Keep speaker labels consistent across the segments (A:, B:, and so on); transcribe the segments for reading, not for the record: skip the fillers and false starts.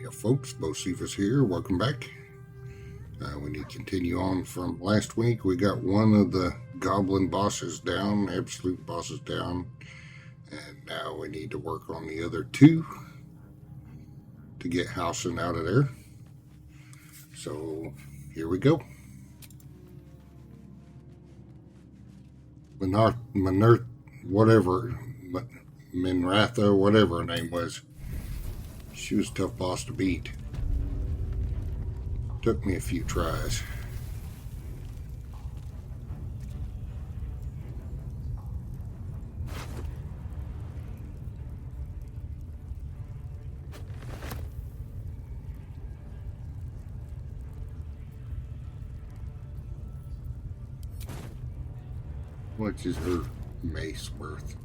A: Alright, folks, Bocephus here. Welcome back. We need to continue on from last week. We got one of the goblin bosses down, absolute bosses down, and now we need to work on the other two to get Halsin out of there. So here we go. Minratha, whatever her name was. She was a tough boss to beat. Took me a few tries. How much is her mace worth?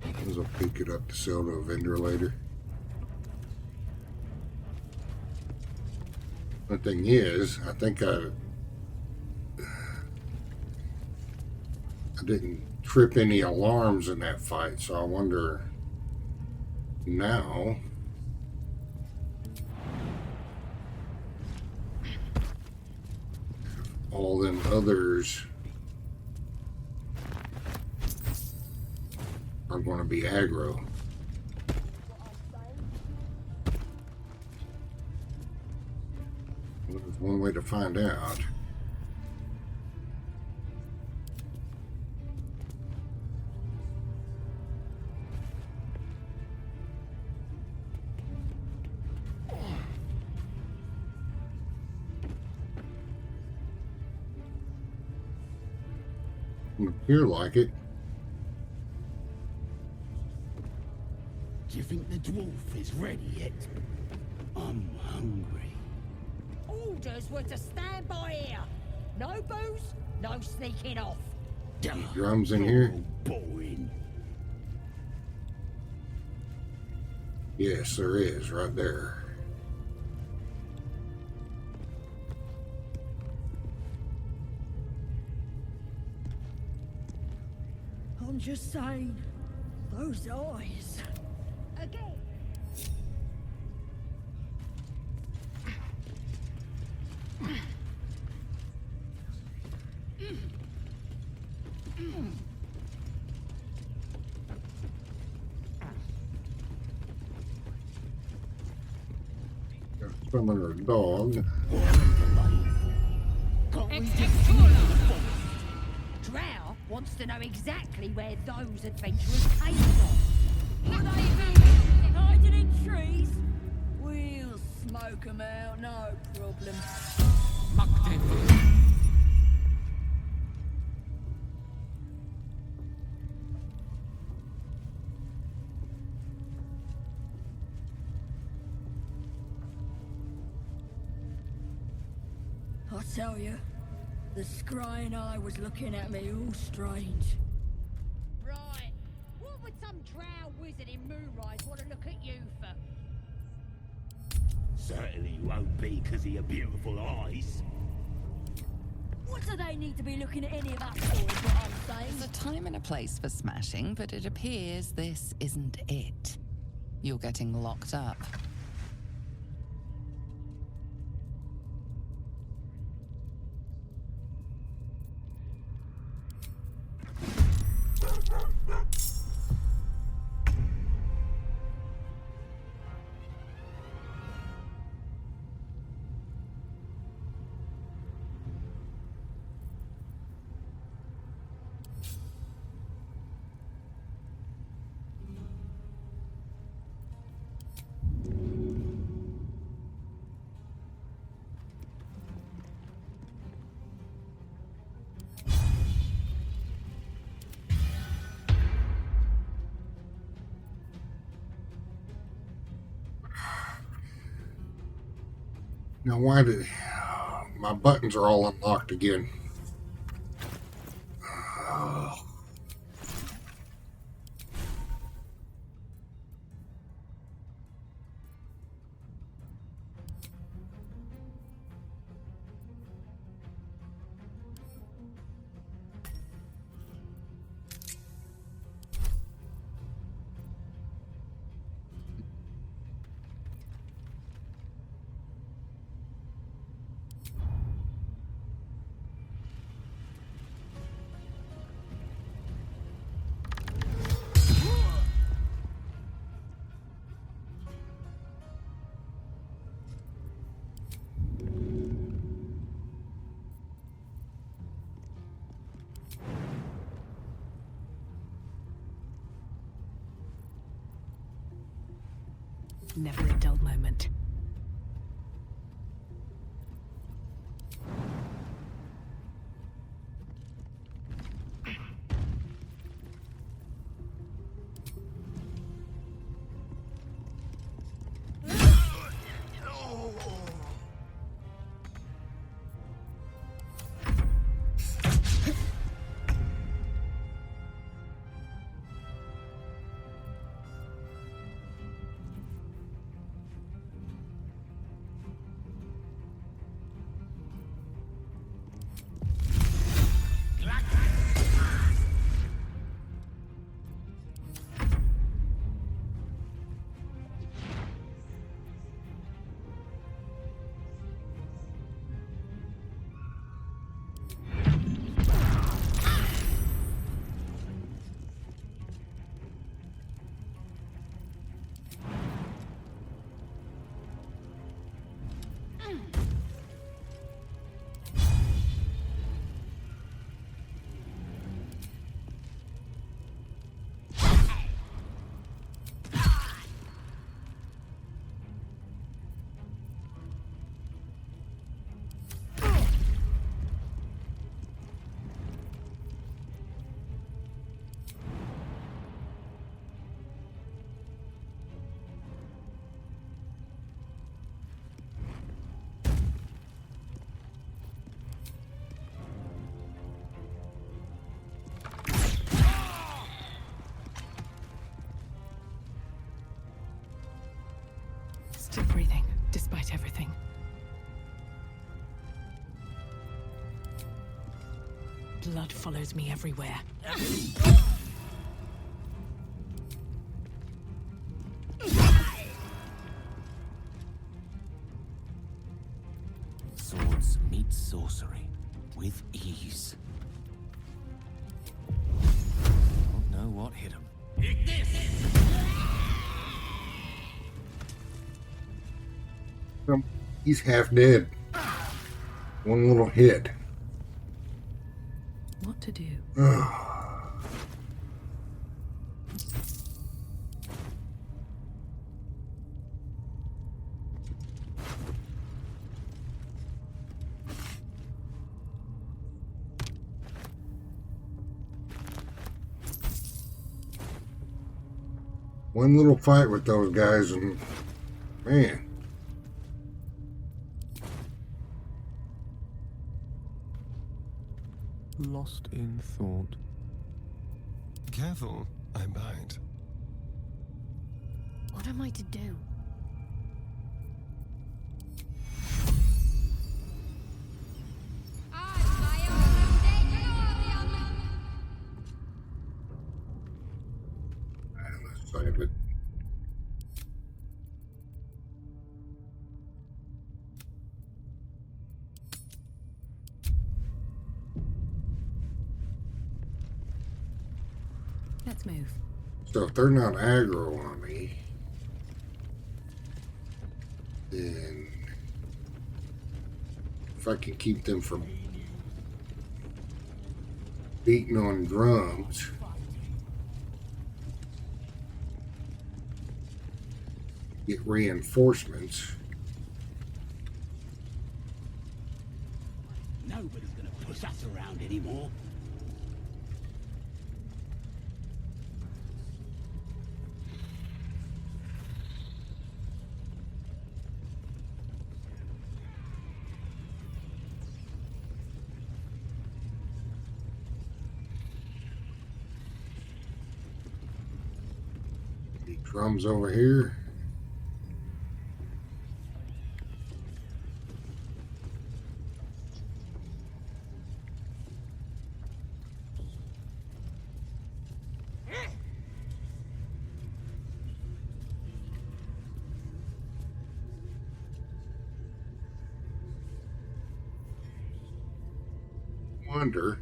A: I'll pick it up to sell to a vendor later. The thing is, I think I didn't trip any alarms in that fight, so I wonder now all them others are going to be aggro. Well, there's one way to find out. Doesn't appear like it.
B: Do you think the dwarf is ready yet? I'm hungry.
C: Orders were to stand by here. No booze, no sneaking off.
A: Drums in here?
B: Boring.
A: Yes, there is, right there.
C: I'm just saying, those eyes. Again.
A: Summon her dog.
C: Drow wants to know exactly where those adventurers came from. What are they doing? Hiding in trees? We'll smoke 'em out, no problem. I tell you, the scrying eye was looking at me all strange. Right. What would some drow wizard in Moonrise want to look at you for?
B: Certainly won't be because of your beautiful eyes.
C: What do they need to be looking at any of us for, is what I'm saying?
D: There's a time and a place for smashing, but it appears this isn't it. You're getting locked up.
A: Now, why did my buttons are all unlocked again?
E: Never a dull moment. Still breathing, despite everything. Blood follows me everywhere.
B: Swords meet sorcery with ease. Don't know what hit him.
A: He's half dead. One little hit.
E: What to do?
A: One little fight with those guys and man.
F: Lost in thought.
G: Careful, I bite.
C: What am I to do?
A: Let's save it.
E: Let's move.
A: So if they're not aggro on me, then if I can keep them from beating on drums, get reinforcements.
B: Nobody's gonna push us around anymore.
A: Drums over here. Wonder.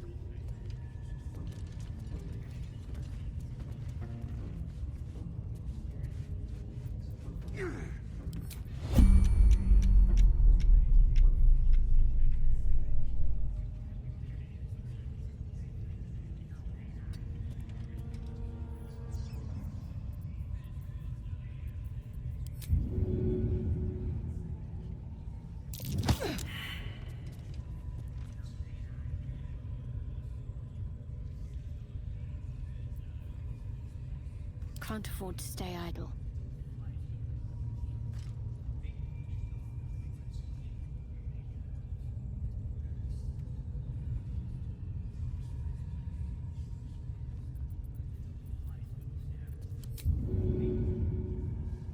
G: Can't afford to stay idle.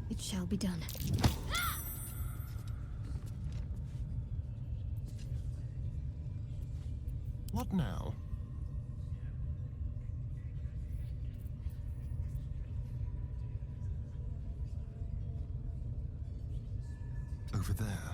H: It shall be done.
F: What now? Over there.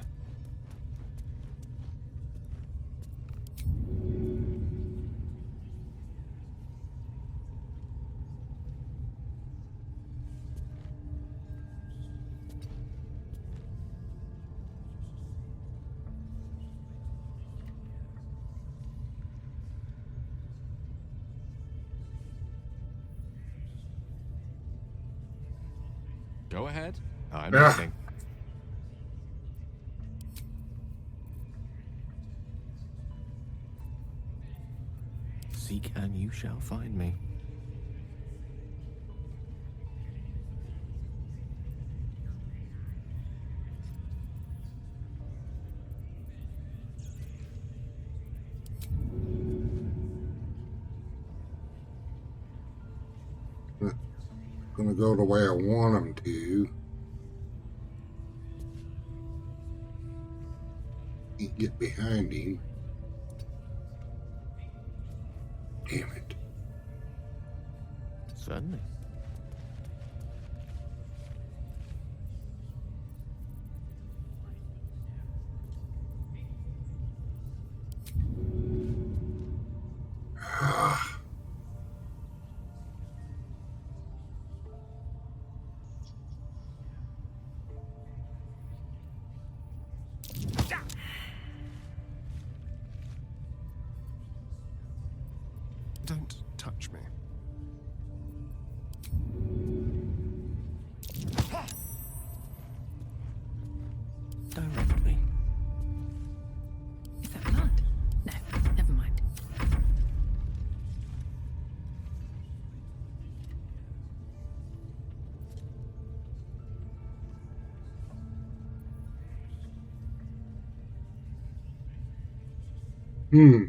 I: Go ahead. I'm
A: Ah.
I: listening.
F: Seek and you shall find me.
A: Gonna go the way I want them to. Can't get behind him. Damn it.
F: Certainly. Don't touch me. Directly.
E: Is that blood? No, never mind.
A: Hmm.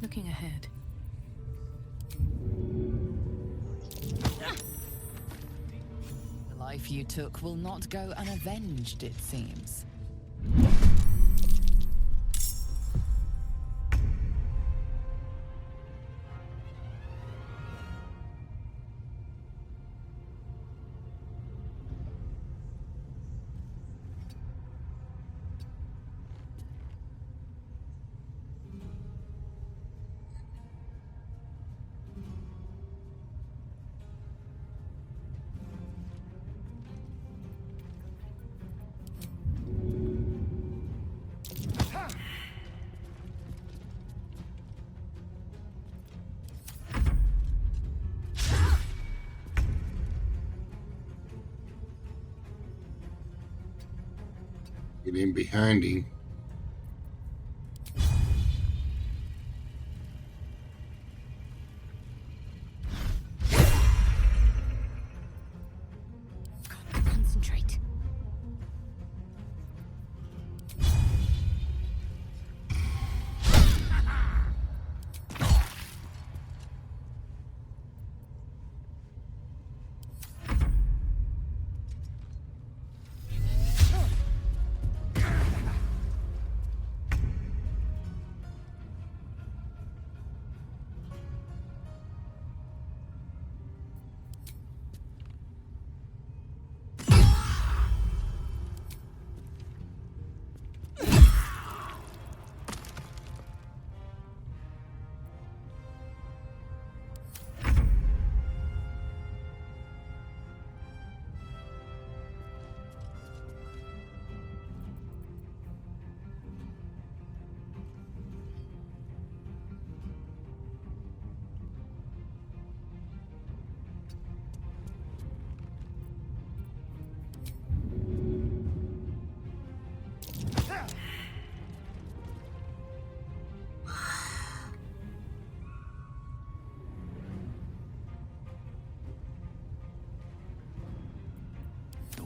E: Looking ahead.
D: The life you took will not go unavenged, it seems.
A: Get in behind him.
G: Concentrate.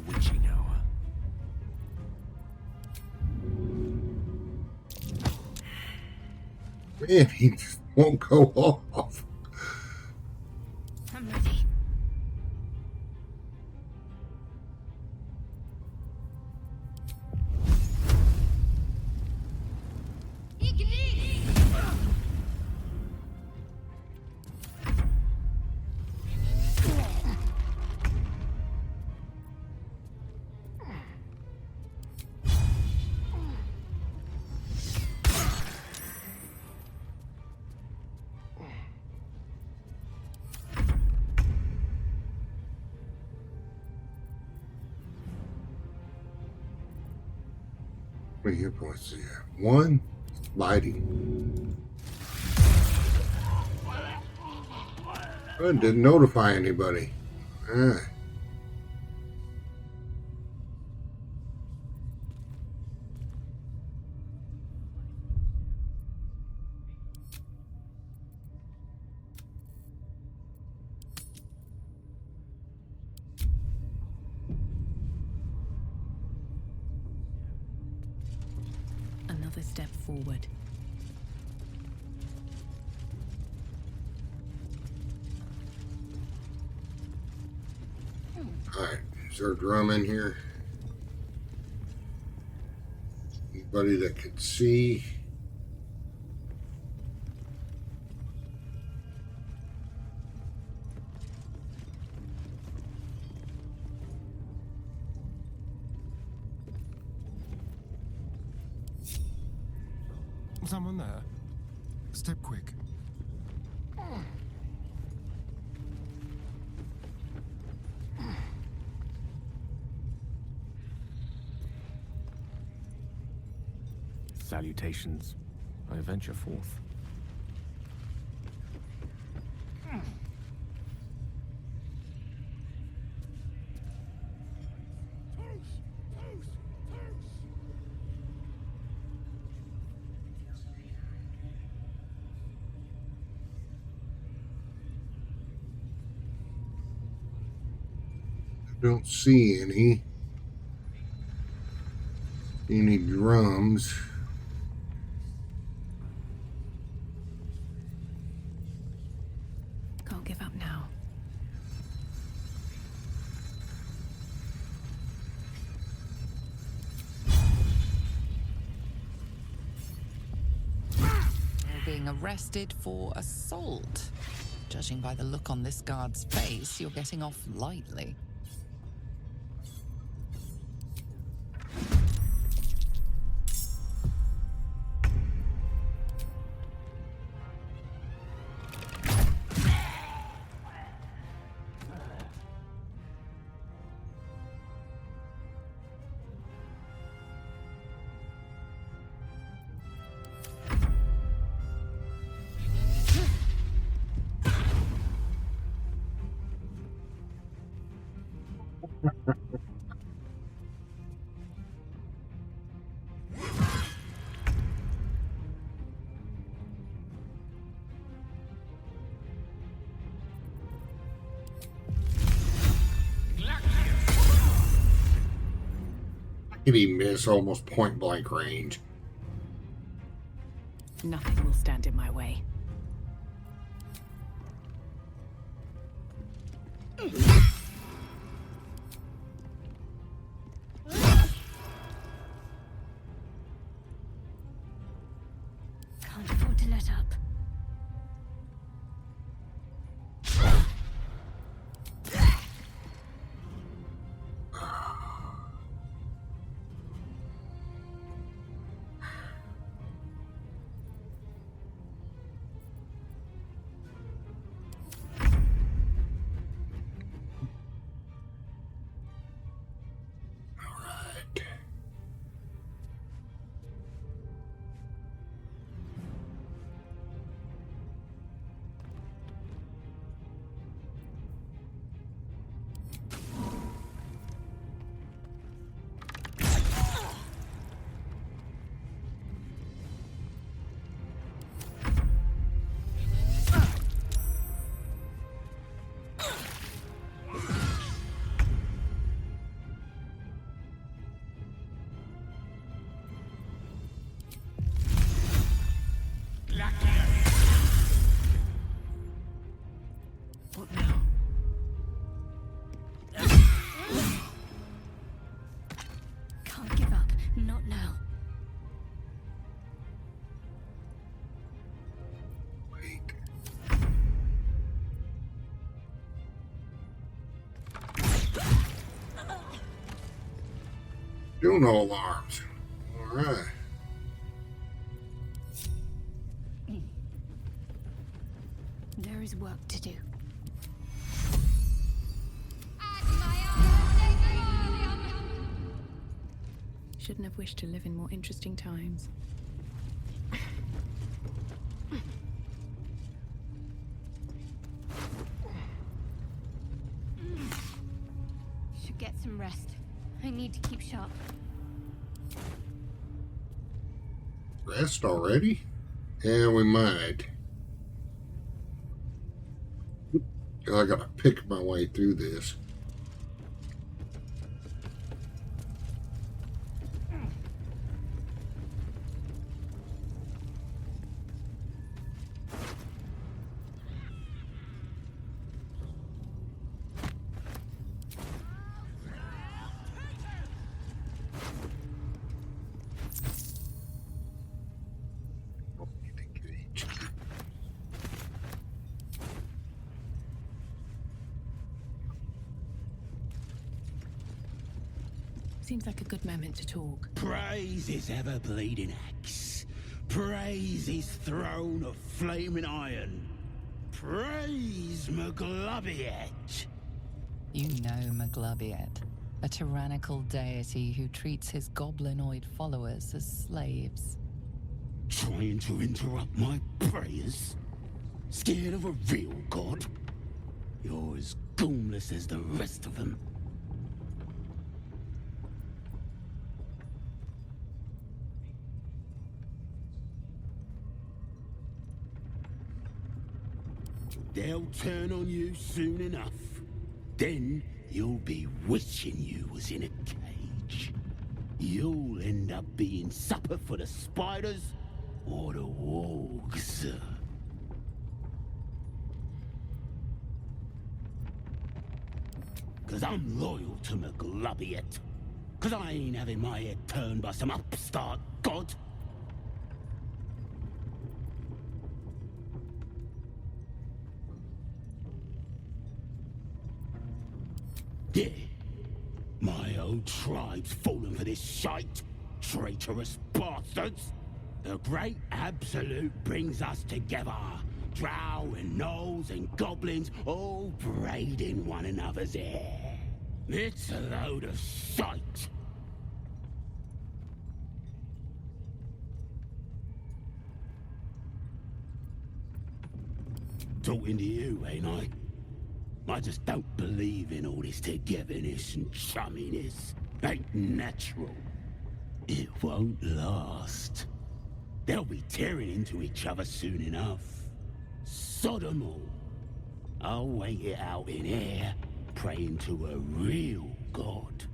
F: witching hour.
A: Man, he just won't go off.
G: I'm ready.
A: What are your points here? 1, lighting. I didn't notify anybody. Ah.
E: Another step forward.
A: Alright, is there a drum in here? Anybody that could see?
J: Someone there? Step quick.
F: Salutations. I venture forth.
A: Don't see any drums.
E: Can't give up now.
D: You're being arrested for assault. Judging by the look on this guard's face, you're getting off lightly.
A: Did he miss almost point blank range?
E: Nothing will stand in my way.
G: Can't afford to let up.
A: Do no alarms. All right.
H: There is work to do.
E: Shouldn't have wished to live in more interesting times.
H: Should get some rest. I need to keep sharp.
A: Rest already? Yeah, we might. I gotta pick my way through this.
E: Seems like a good moment to talk.
B: Praise his ever-bleeding axe. Praise his throne of flaming iron. Praise Maglobiet.
D: You know Maglobiet, a tyrannical deity who treats his goblinoid followers as slaves.
B: Trying to interrupt my prayers? Scared of a real god? You're as goomless as the rest of them. They'll turn on you soon enough. Then you'll be wishing you was in a cage. You'll end up being supper for the spiders or the wargs. Cause I'm loyal to Maglobiet. Cause I ain't having my head turned by some upstart god. Yeah, my old tribe's fallen for this shite, traitorous bastards. The Great Absolute brings us together. Drow and gnolls and goblins all braiding one another's hair. It's a load of shite. Talking to you, ain't I? I just don't believe in all this togetherness and chumminess. Ain't natural. It won't last. They'll be tearing into each other soon enough. Sod 'em all. I'll wait it out in air, praying to a real god.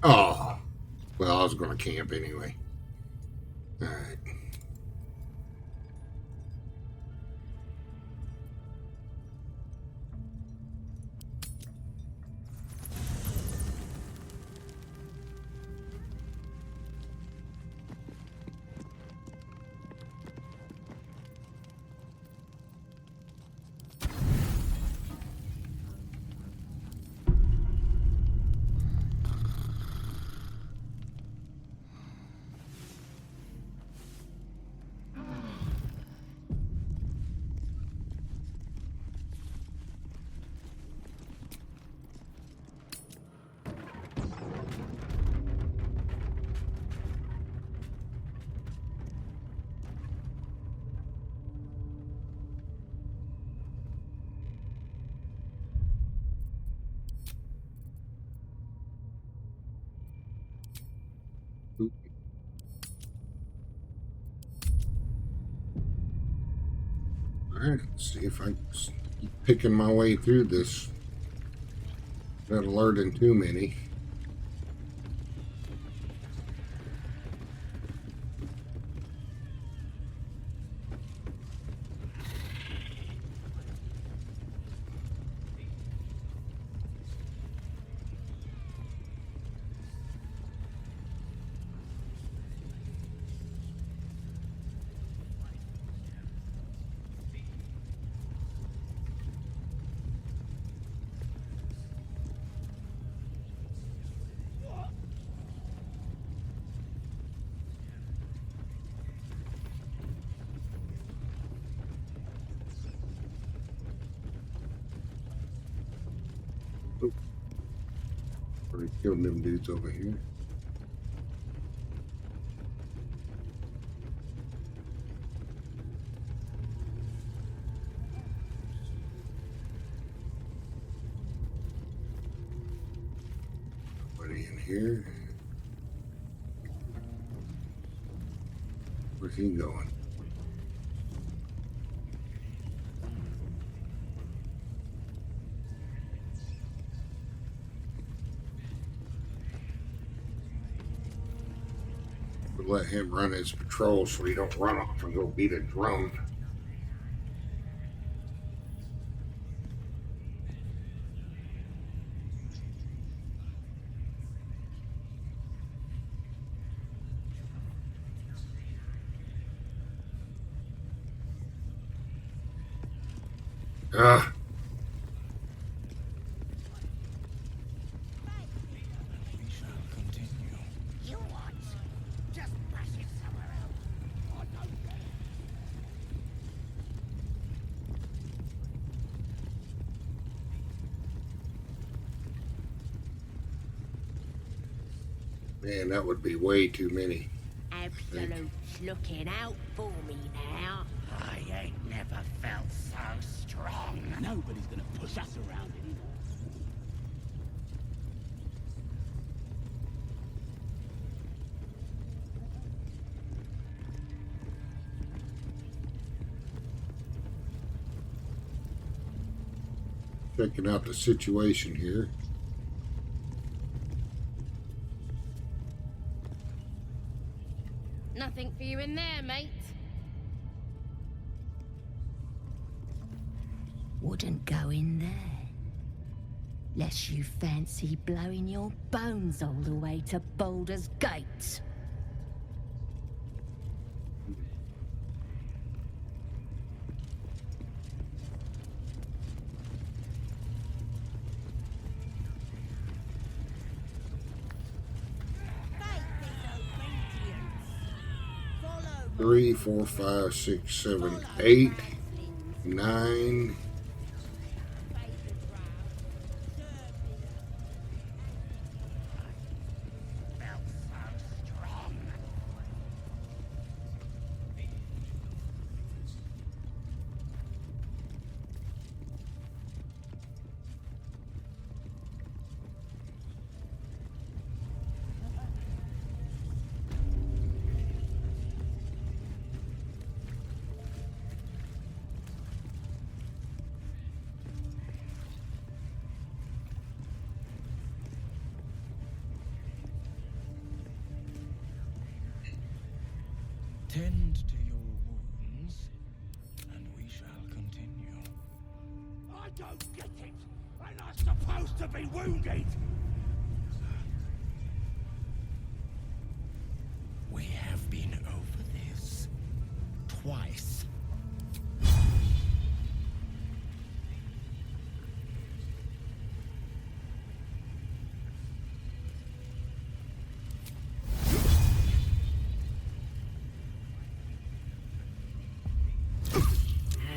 A: Oh, well, I was going to camp anyway. All right. Alright, let's see if I keep picking my way through this. Not alerting too many. Already killed them dudes over here. Nobody in here. Where's he going? Let him run his patrol so he don't run off and go beat a drone. Ah. Man, that would be way too many.
C: Absolute's looking out for me now.
B: I ain't never felt so strong. Nobody's gonna push us around anymore.
A: Checking out the situation here.
H: Nothing for you in there, mate.
C: Wouldn't go in there. Lest you fancy blowing your bones all the way to Baldur's Gate.
A: Three, 4, 5, 6, 7, 8, 9.
F: Tend to your wounds, and we shall continue.
B: I don't get it. I'm not supposed to be wounded.
F: We have been over this twice.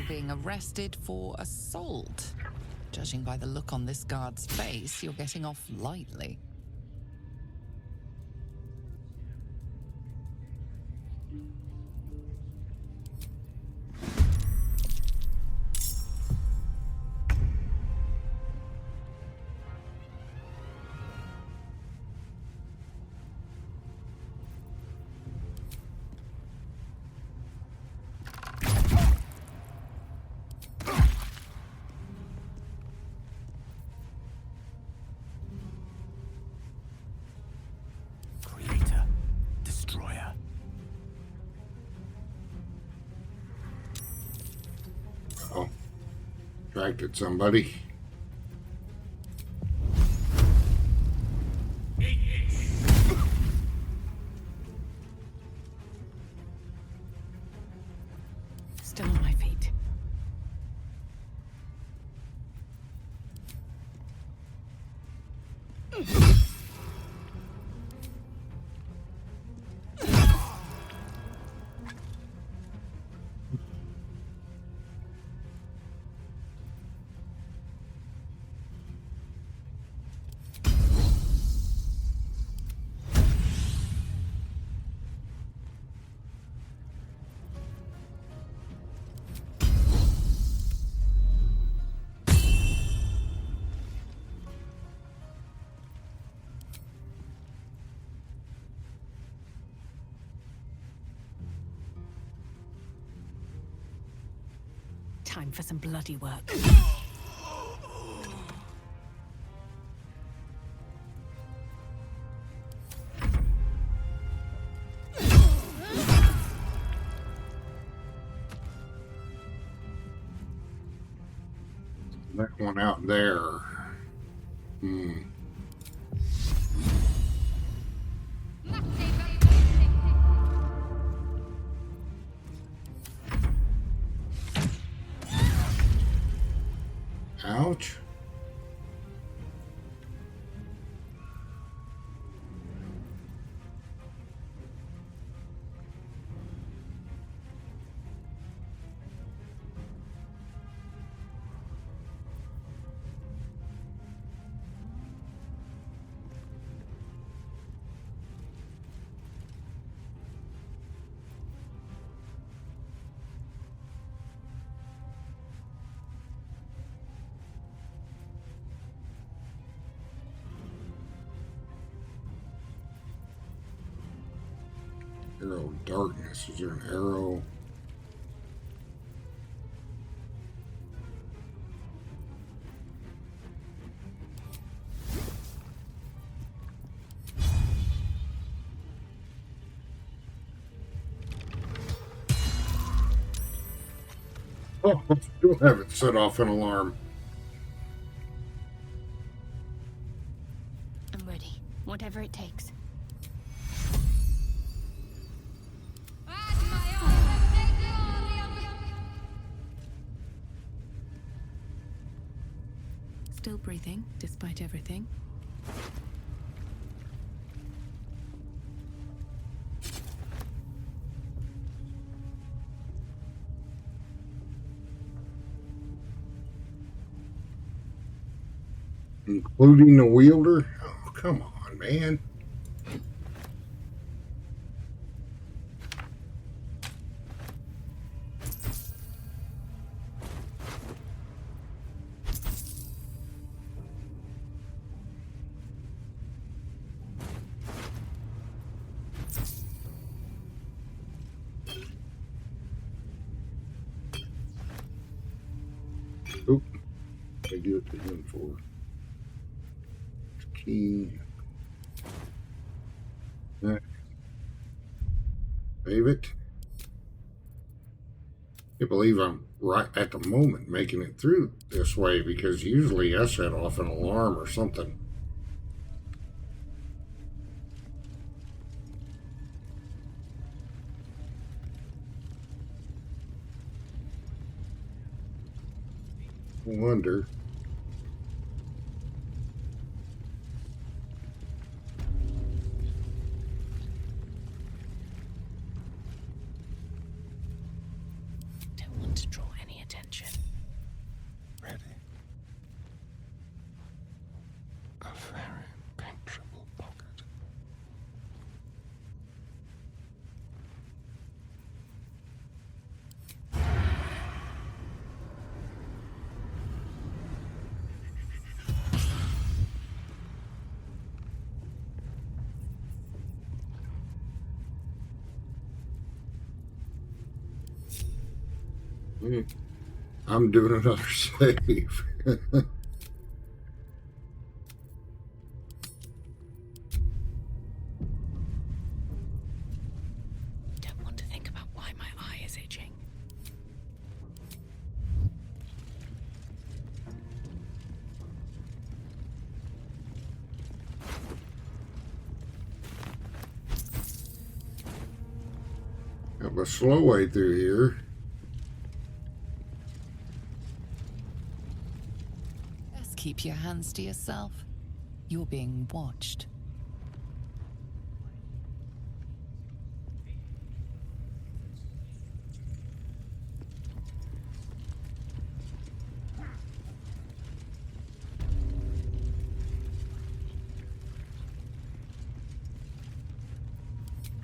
D: Being arrested for assault. Judging by the look on this guard's face, you're getting off lightly.
A: Attracted somebody.
E: Still on my feet. Time for some bloody work.
A: That one out there. Ouch. Arrow of darkness. Is there an arrow? Oh, still haven't set off an alarm.
H: I'm ready. Whatever it takes.
E: Still breathing, despite everything.
A: Including the wielder? Oh, come on, man. Oop. I do it to him for key. Save it. I believe I'm right at the moment making it through this way because usually I set off an alarm or something. Wonder.
E: Don't want to draw any attention.
J: Ready. A very penetrable pocket.
A: I'm doing another save.
E: Don't want to think about why my eye is itching.
A: of a slow way through here.
D: Best keep your hands to yourself. You're being watched.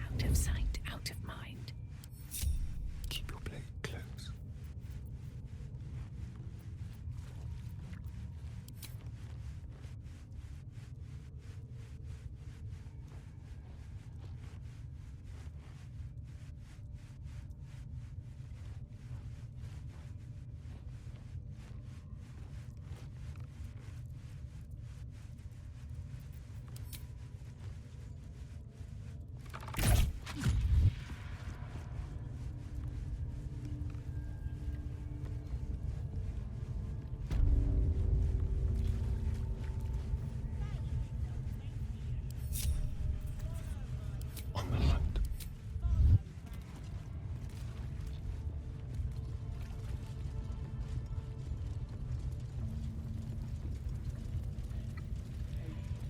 E: Out of sight, out of mind.
J: Keep your blade close. On the hunt.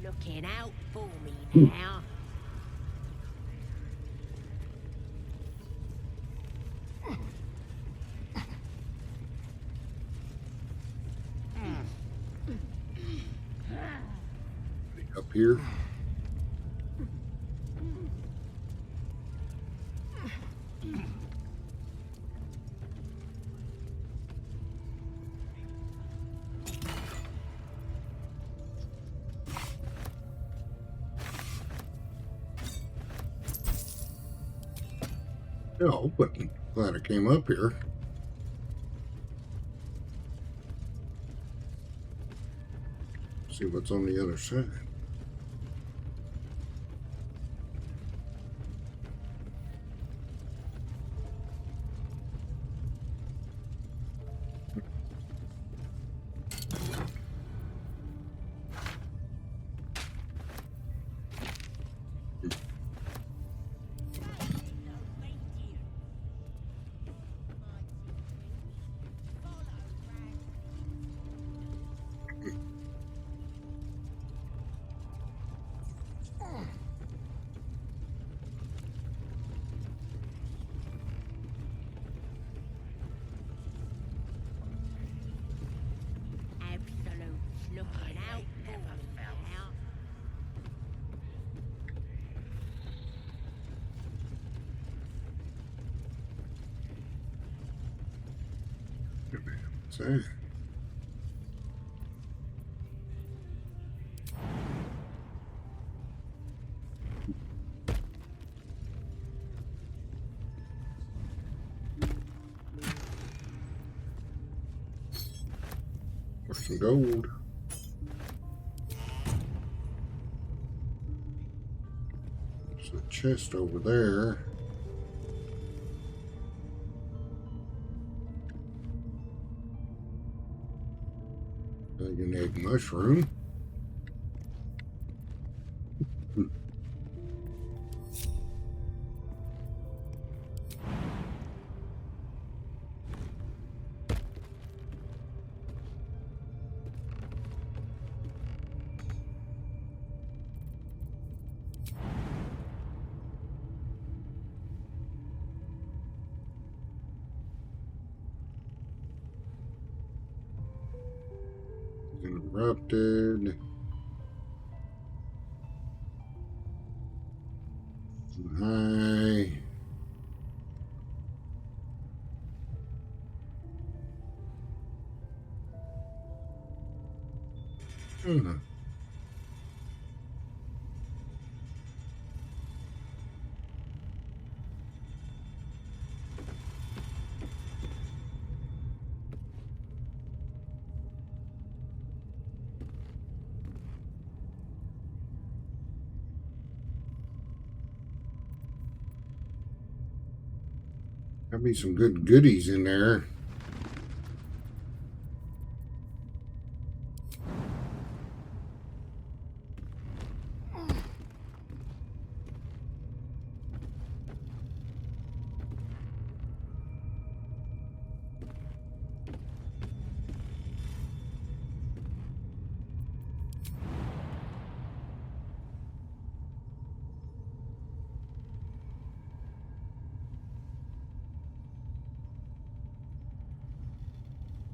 C: Looking out for me now.
A: Up here. No, but glad I came up here. See what's on the other side.
C: Looking out for me now.
A: What's that? For some gold. There's a chest over there. Like an egg mushroom. Interrupted. Hi. There'll be some good goodies in there.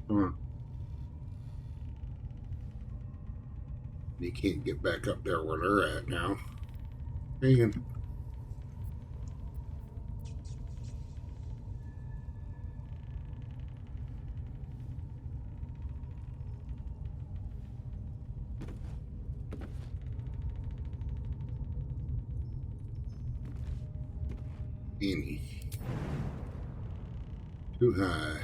A: Huh. You can't get back up there where they're at now. And any too high.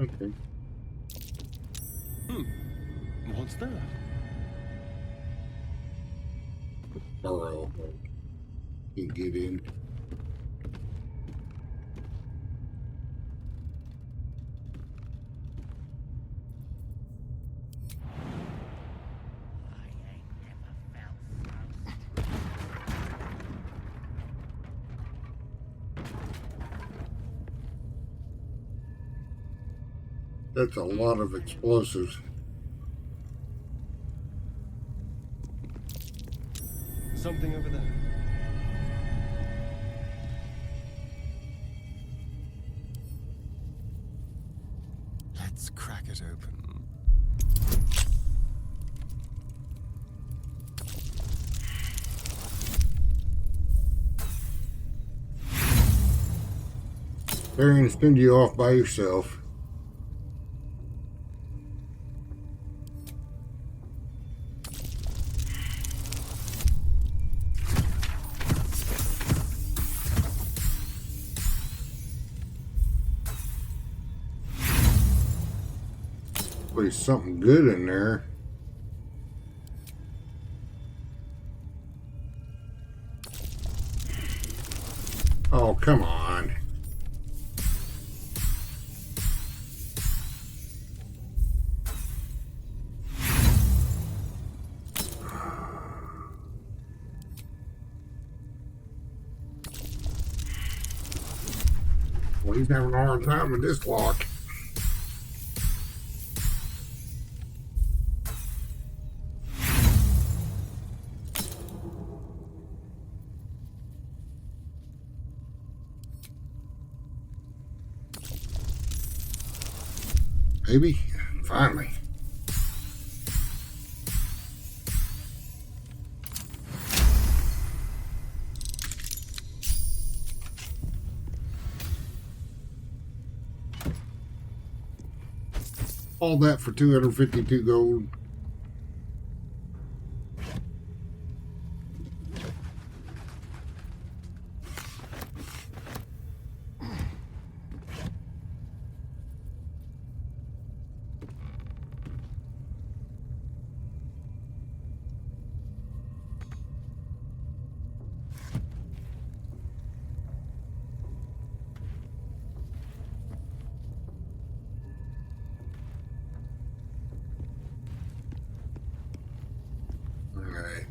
A: Okay.
J: What's that?
A: Burrow. Can't get in. That's a lot of explosives.
J: Something over there. Let's crack it open.
A: They're going to send you off by yourself. There's something good in there. Oh, come on. Well, he's having a hard time with this lock. Maybe. Finally. All that for 252 gold. Alright,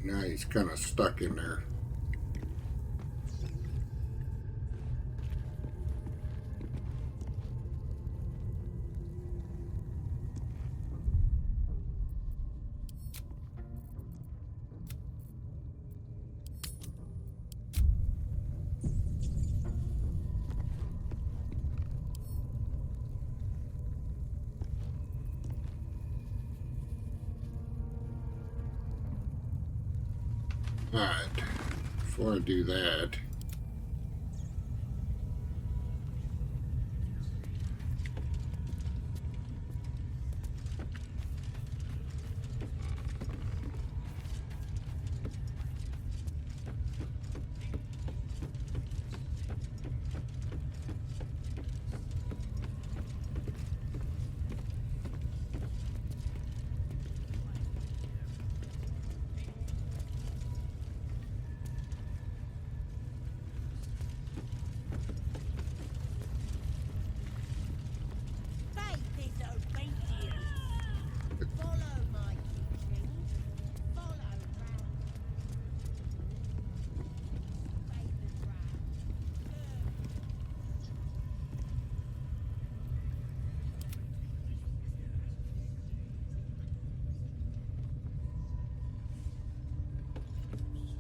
A: now he's kind of stuck in there. Alright, before I do that,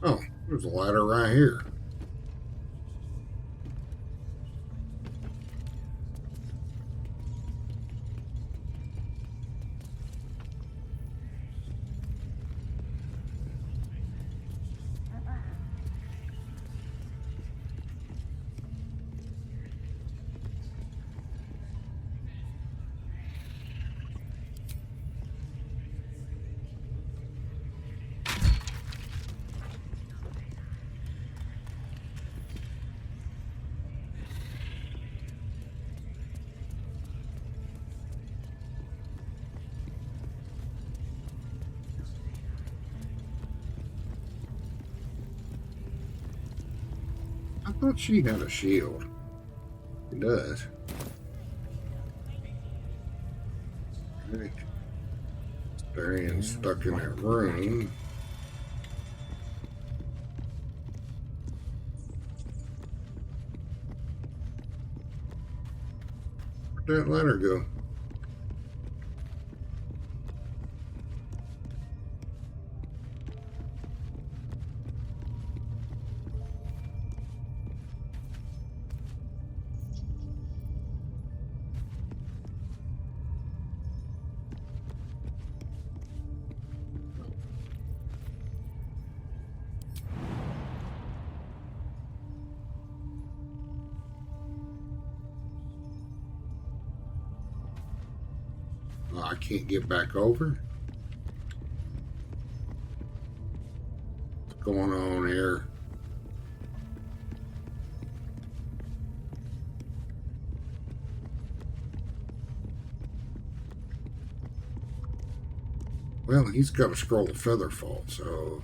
A: Oh, there's a ladder right here. I thought she had a shield. She does. Right. Staying stuck in that room. Where'd that ladder go? Oh, I can't get back over. What's going on here? Well, he's got a scroll of featherfall, so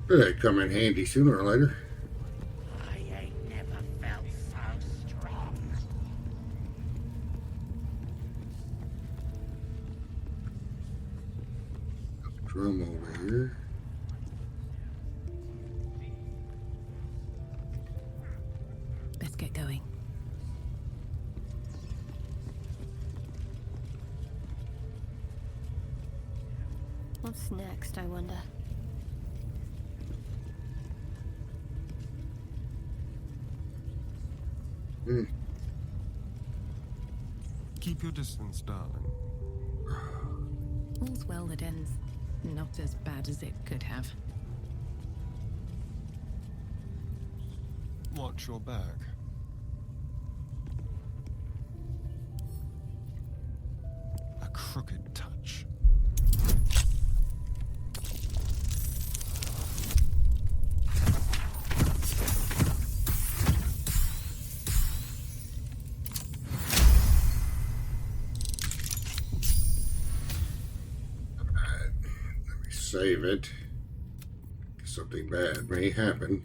A: they come in handy sooner or later.
B: I ain't never felt so strong.
A: Drum over here.
E: Let's get going.
H: What's next, I wonder?
J: Keep your distance, darling.
E: All's well that ends not as bad as it could have.
J: Watch your back. A crooked touch.
A: Save it. Something bad may happen.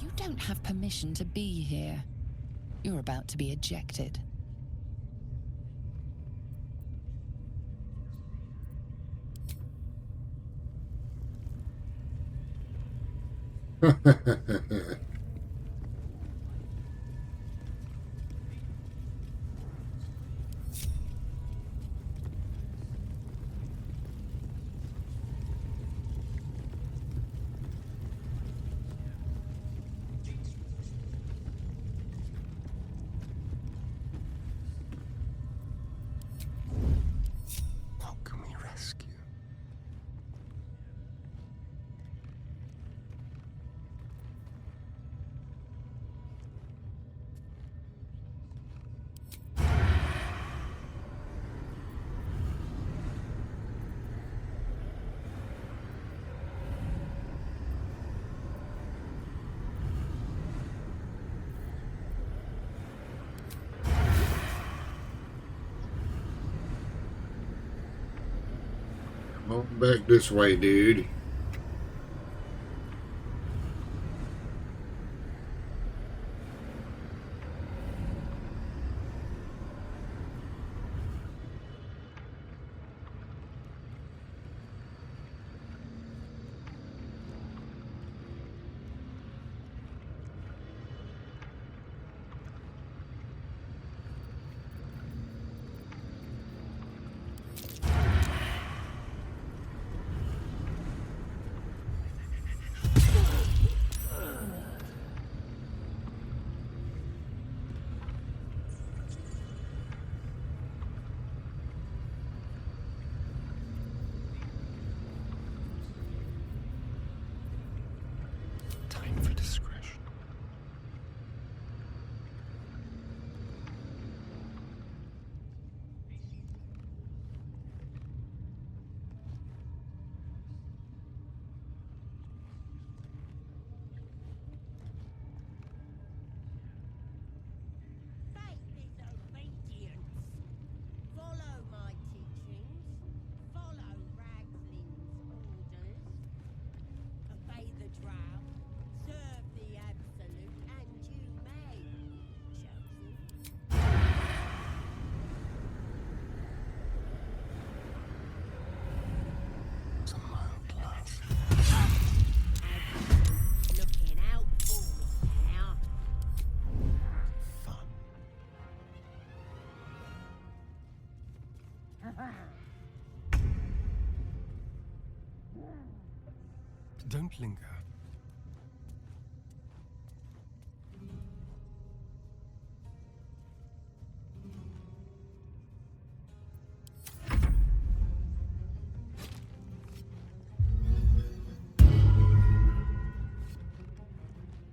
D: You don't have permission to be here. You're about to be ejected.
J: What can we rescue?
A: Come on back this way, dude.
J: Don't linger.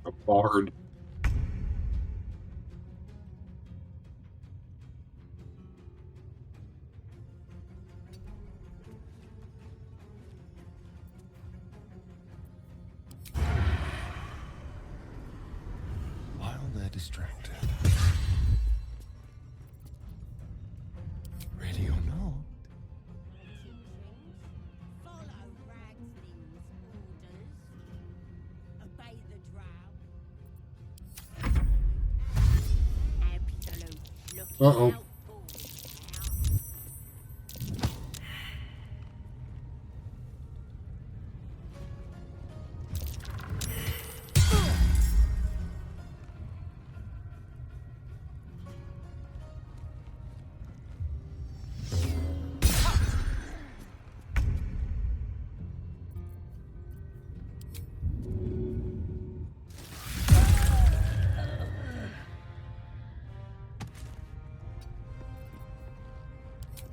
A: A bard.
J: While they're distracted. Ready or not?
C: Follow Ragsling's orders. Obey the drow. Absolute. Looking
A: Uh-oh.
C: out for now.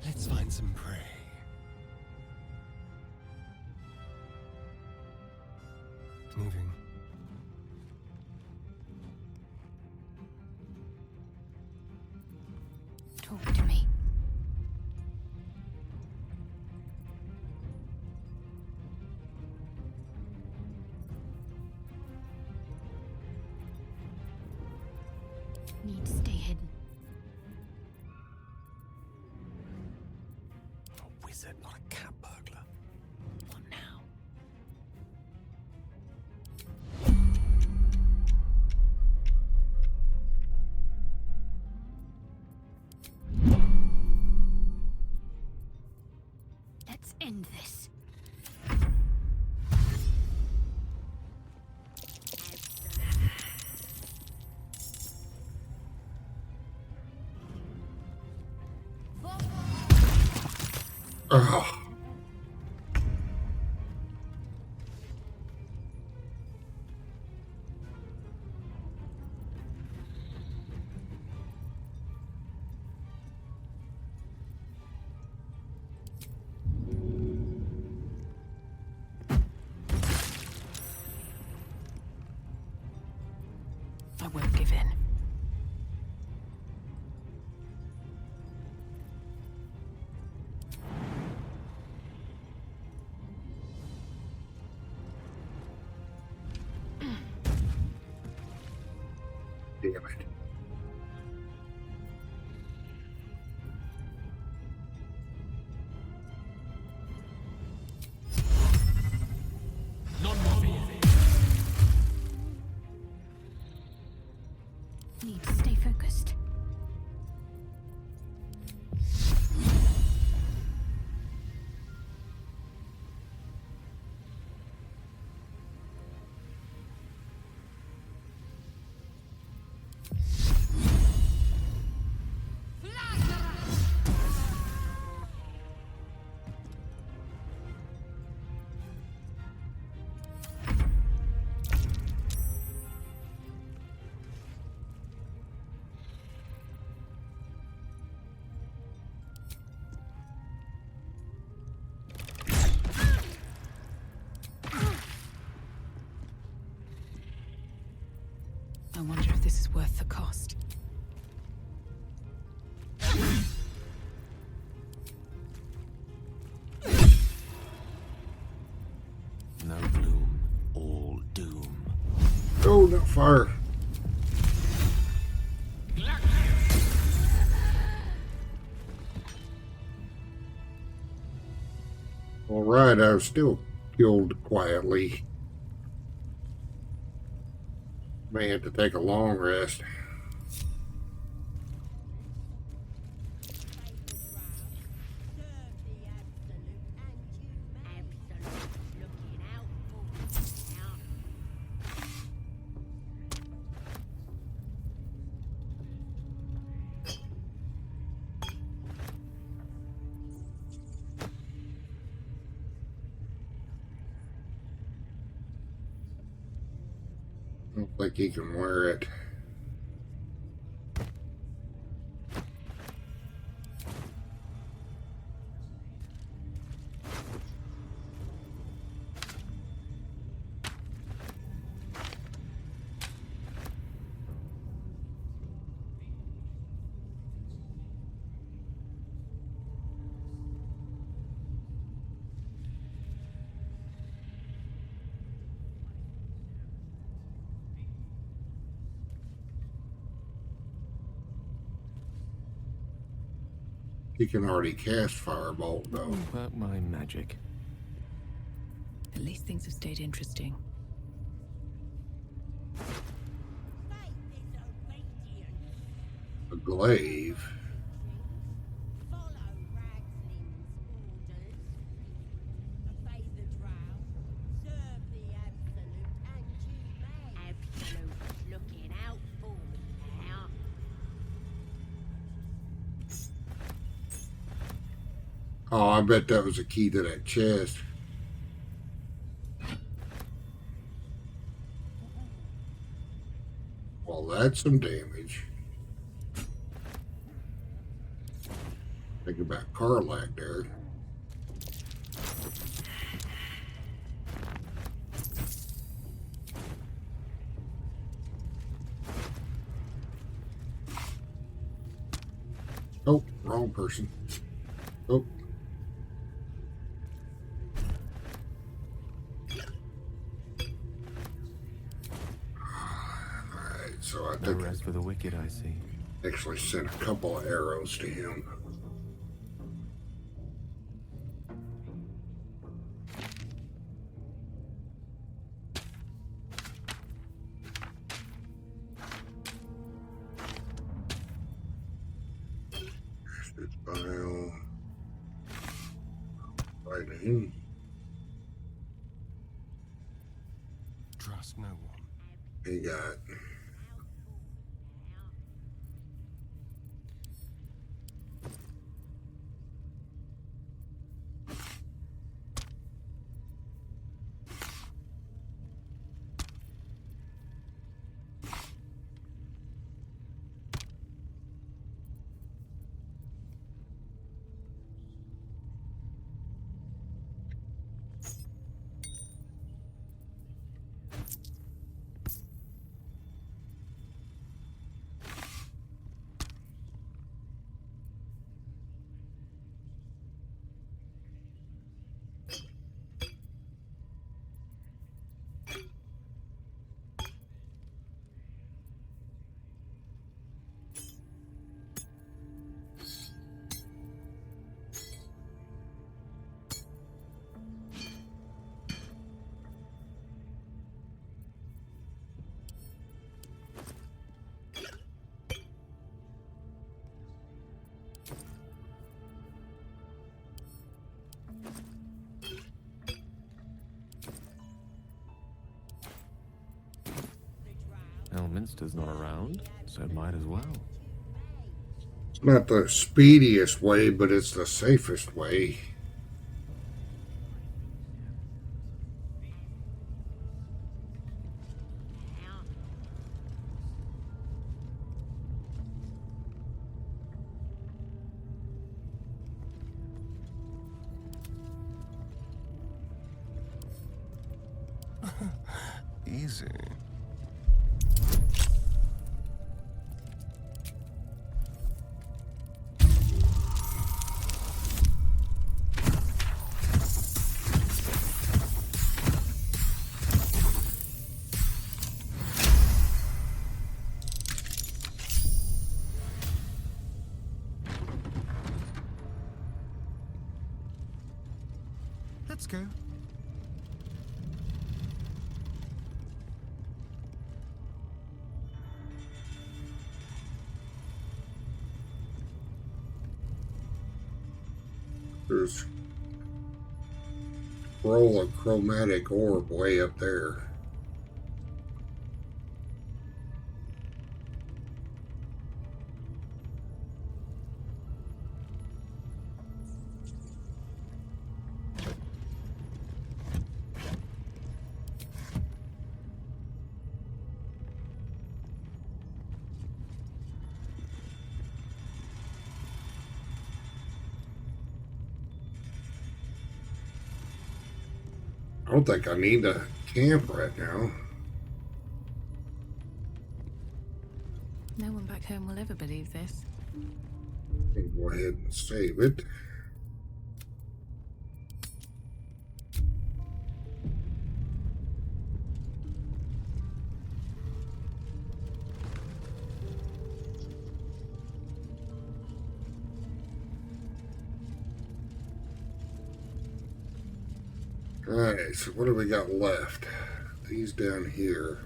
J: Let's find some prey. Moving.
G: Talk to me. Need to stay hidden.
J: A wizard, not a cat burglar. What now?
G: Let's end this.
A: Ugh.
E: I won't give in.
A: Damn it.
G: Need to stay focused.
E: I wonder if this is worth the cost.
J: No bloom, all doom.
A: Oh, not fire. All right, I was still killed quietly. May have to take a long rest. I don't think he can wear it. He can already cast Firebolt, though.
J: About my magic.
E: At least things have stayed interesting.
A: A glaive.
C: Follow Ragsling's orders. Obey the drow. Serve the absolute, and you may. Absolute looking out for me now.
A: Oh, I bet that was a key to that chest. Well, that's some damage. Think about Karlak there. Oh, wrong person. Oh. Alright, so I
J: No
A: think
J: rest for the wicked, I see.
A: I actually sent a couple of arrows to him. File. Right in.
J: Trust no one.
A: He got
J: Elminster's not around, so might as well.
A: it's not the speediest way, but it's the safest way.
J: Easy. Let's go.
A: There's a roll of chromatic orb way up there. don't think I need to camp right now.
E: No one back home will ever believe this.
A: I'll go ahead and save it. Alright, so what do we got left? These down here.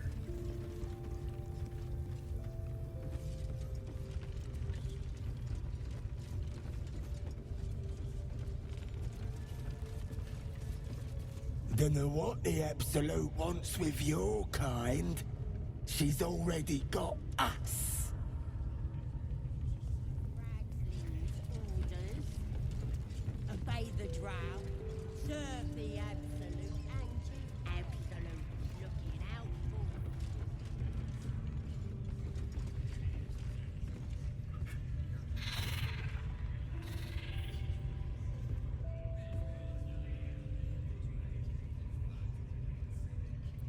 B: Dunno what the Absolute wants with your kind. She's already got us.
C: Orders. Obey the drow. Serve the Absolute. Absolute looking out for.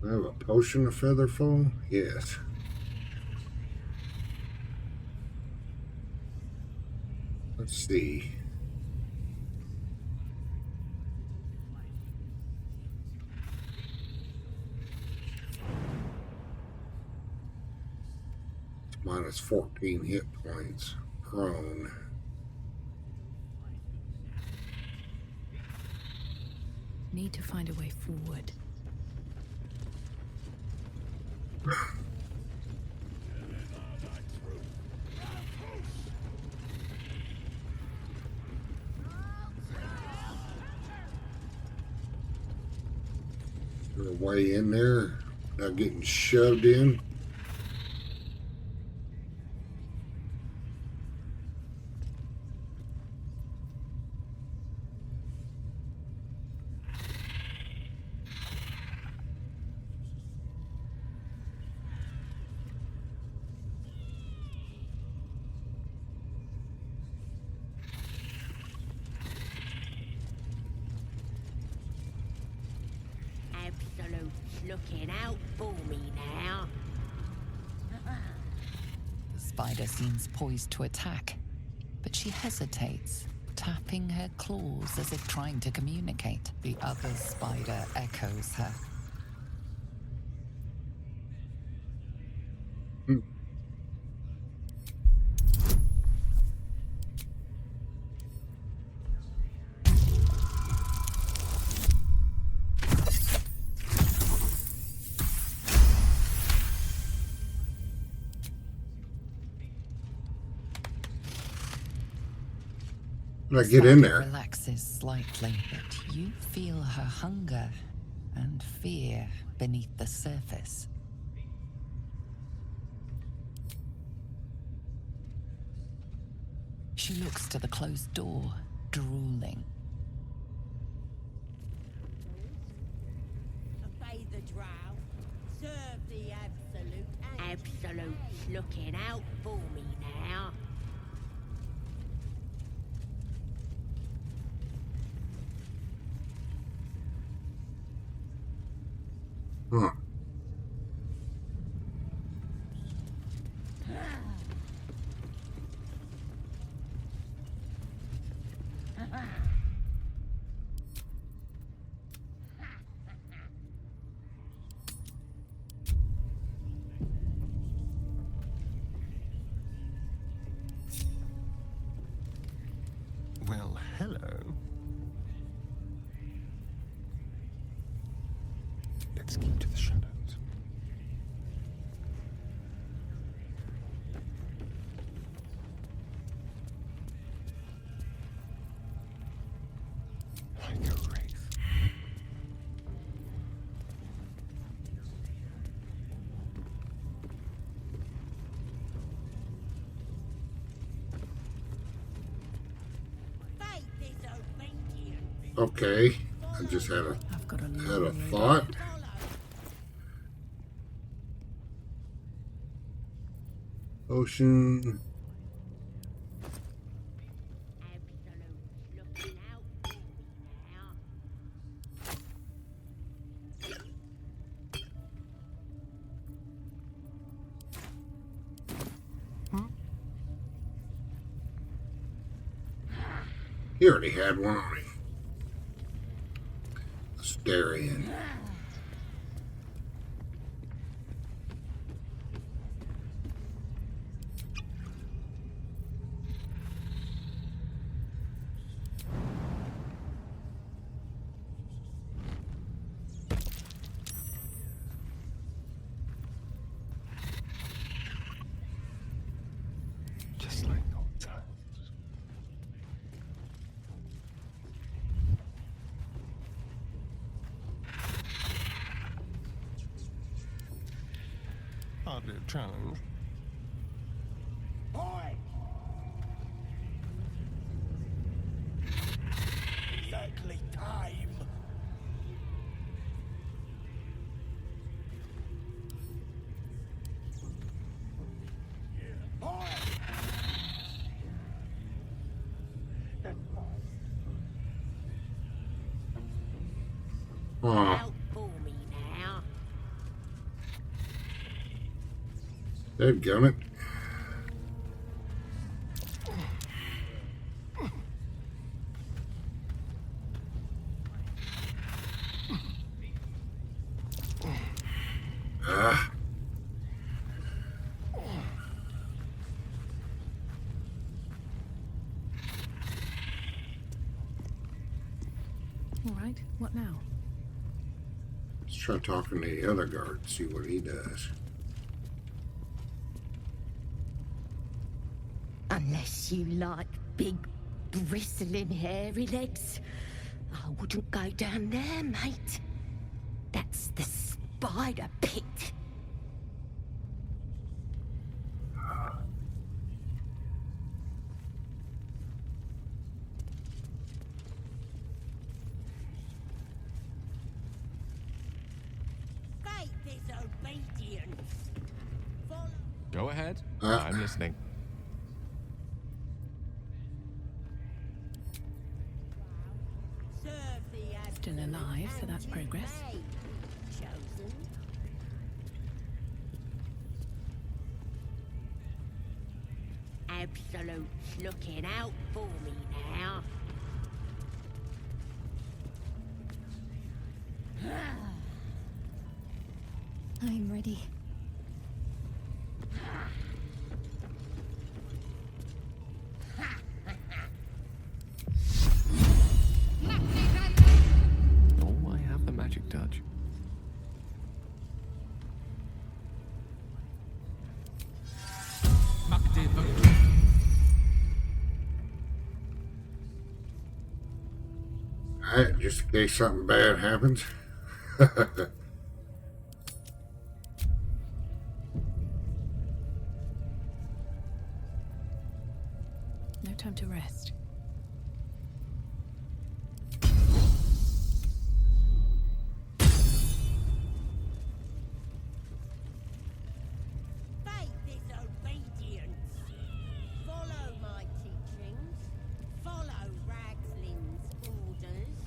A: I have a potion of featherfall? Yes. Let's see. It's minus 14 hit points. Prone.
E: Need to find a way forward.
A: Is there a way in there without getting shoved in?
C: Absolute's looking out for me now.
D: The spider seems poised to attack, but she hesitates, tapping her claws as if trying to communicate. The other spider echoes her.
A: Did I get in there?
D: Relaxes slightly, but you feel her hunger and fear beneath the surface. She looks to the closed door, drooling.
C: Obey the drow. Serve the Absolute. Absolute's looking out for me now.
A: Huh.
J: Well, hello. Let's keep to the shadows. Like a wraith.
C: Fight disobedient.
A: Okay. I just had
E: I've got a
A: a
E: long
A: thought. Potion.
C: Absolute's looking out for me now.
A: He already had one on him. Astarian.
J: Just like old times. Hardly a challenge.
B: Oi! Exactly time. Oi!
A: Oh,
C: Out for me now.
A: dadgummit. Ah,
E: All right, what now?
A: let's try talking to the other guard, see what he does.
C: Unless you like big, bristling, hairy legs, I wouldn't go down there, mate. That's the spider pit. Great disobedience. Follow.
I: Go ahead.
A: Ah.
I: I'm listening.
C: Serve the
E: Still alive, so that's progress.
C: Chosen. Absolute's looking out for me now.
G: I'm ready.
J: Oh, I have the magic touch.
A: Alright, just in case something bad happens.
E: No time to rest.
C: Faith is obedience. Follow my teachings. Follow Ragslin's orders.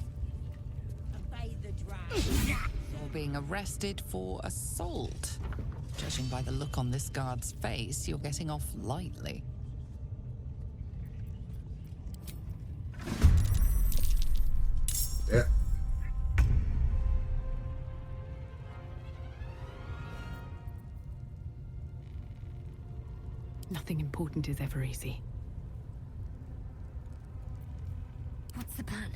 C: Obey the dragon.
D: You're being arrested for assault. Judging by the look on this guard's face, you're getting off lightly.
A: Yeah.
E: Nothing important is ever easy.
G: What's the plan?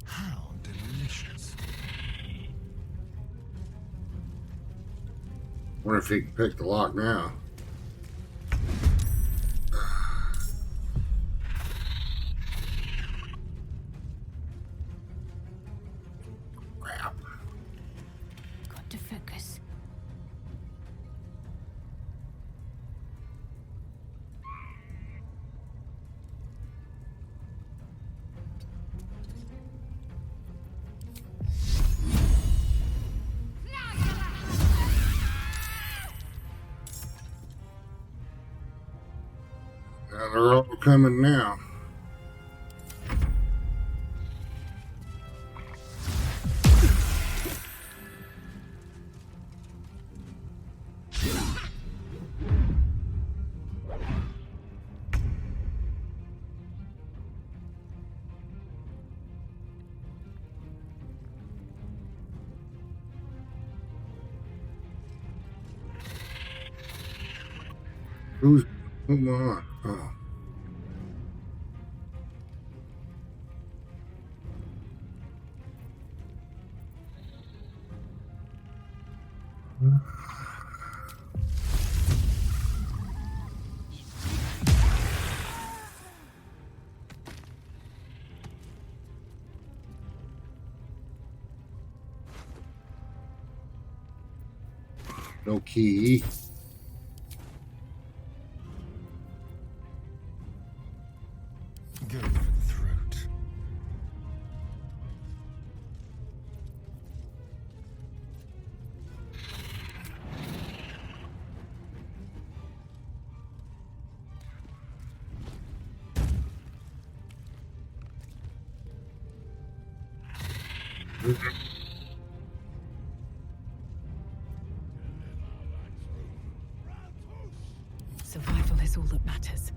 J: How delicious.
A: Wonder if he can pick the lock now. Crap.
G: Got to focus.
A: They're all coming now. Who's... Hold on. Oh. No key.
J: Go for the throat.
E: Survival is all that matters.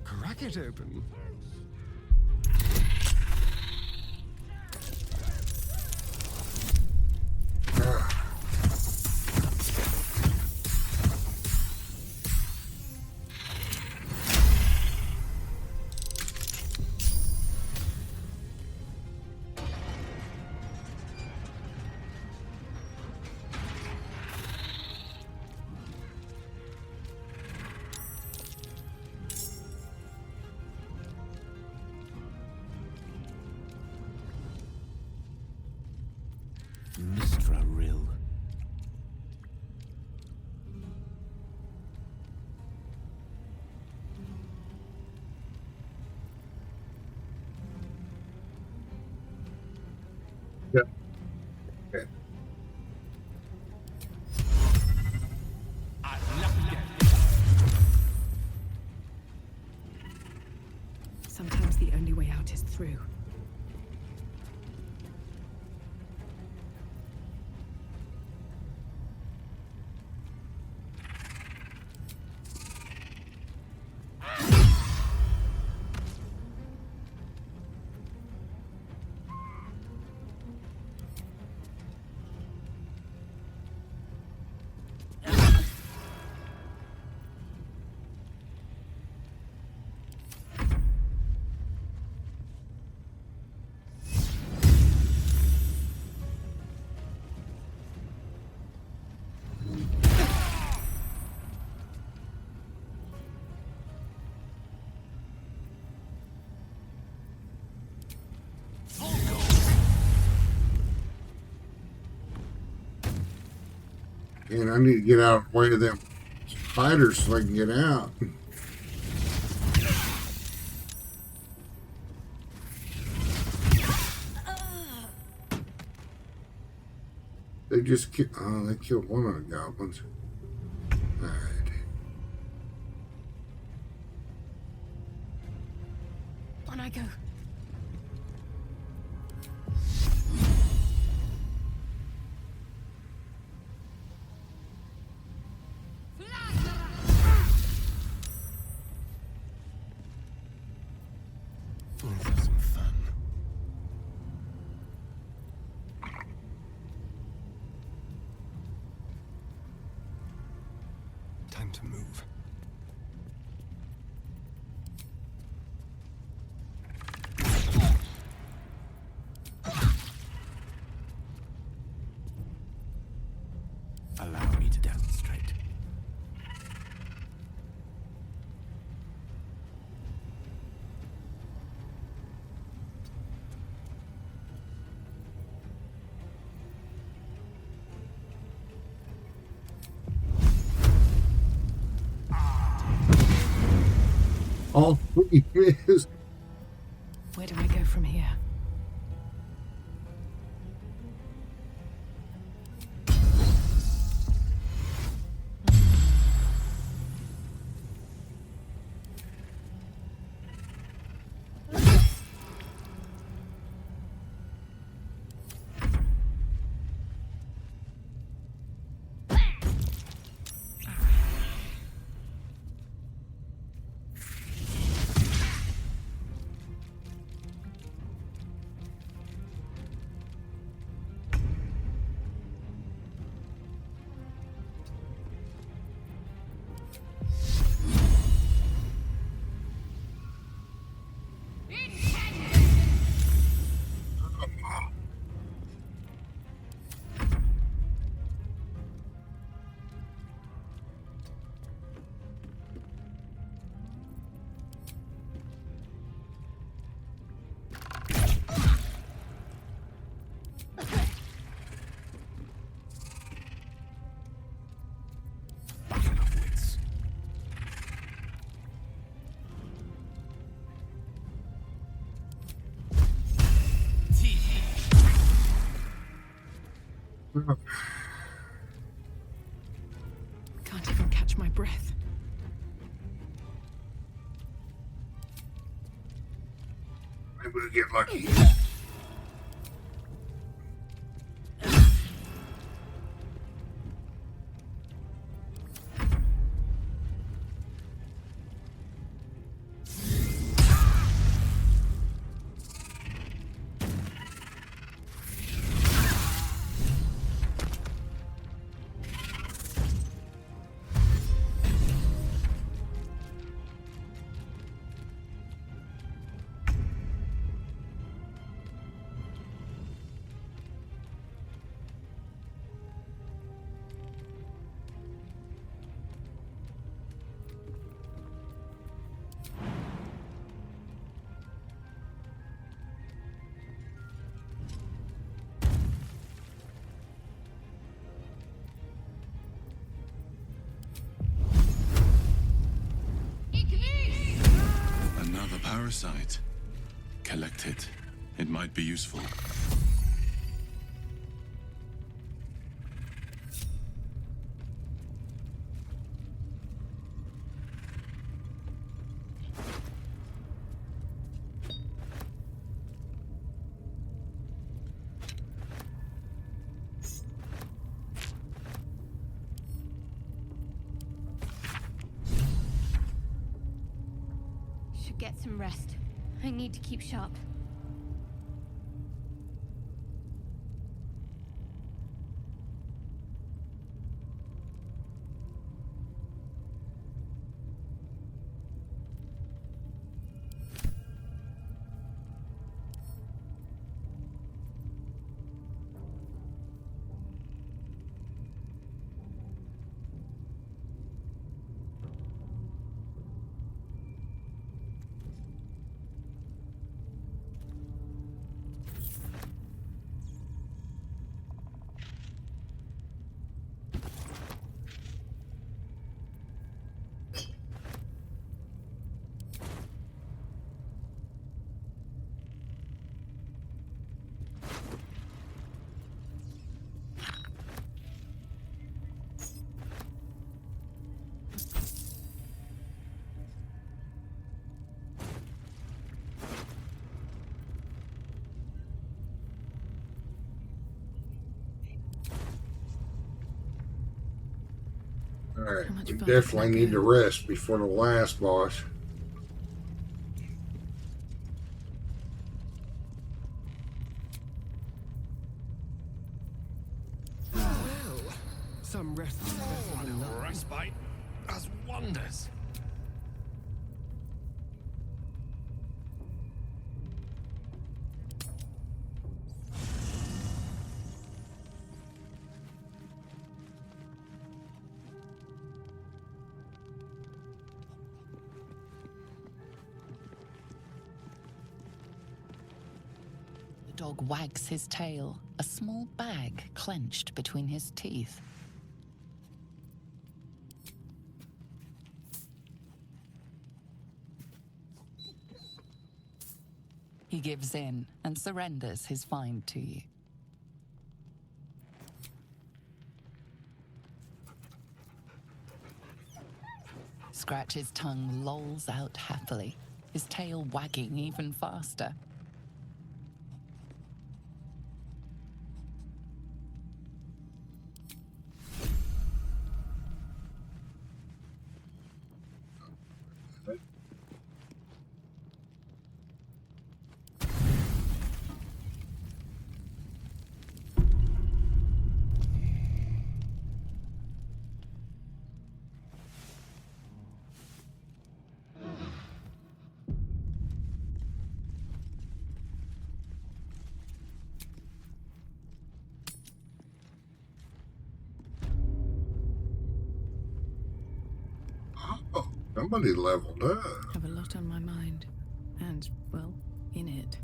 J: Crack it open.
B: Mistra Rill.
A: Yeah. Okay.
E: Sometimes the only way out is through.
A: And I need to get out of the way of them spiders so I can get out. They just they killed one of the goblins. All right.
E: On I go.
J: Let's have some fun. Time to move.
A: All we missed.
E: Where do I go from here? Can't even catch my breath.
A: Maybe we'll get lucky.
F: Another parasite. Collect it. It might be useful.
H: Should get some rest. I need to keep sharp.
A: Alright,
E: How much
A: we
E: further can I
A: definitely need to
E: go?
A: rest before the last boss.
J: Some rest.
F: Respite does wonders.
D: The dog wags his tail, a small bag clenched between his teeth. gives in and surrenders his find to you. Scratch's tongue lolls out happily, his tail wagging even faster.
A: Oh, somebody leveled up.
E: Have a lot on my mind. And, well, in it.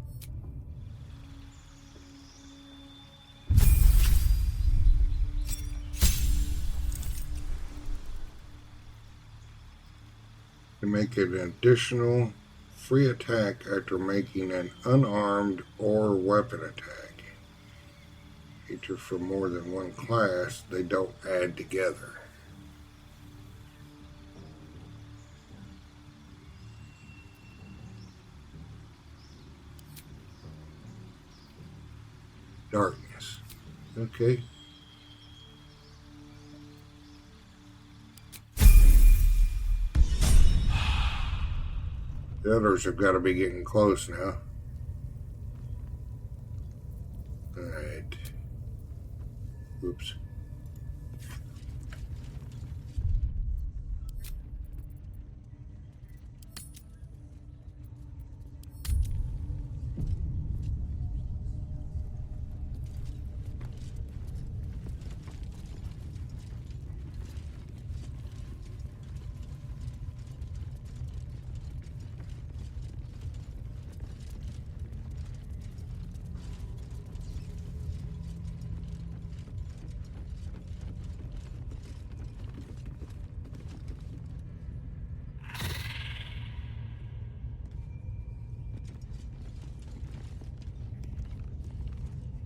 A: To make an additional free attack after making an unarmed or weapon attack. Feature for more than one class, they don't add together. Darkness. Okay. The others have got to be getting close now. Alright. Oops.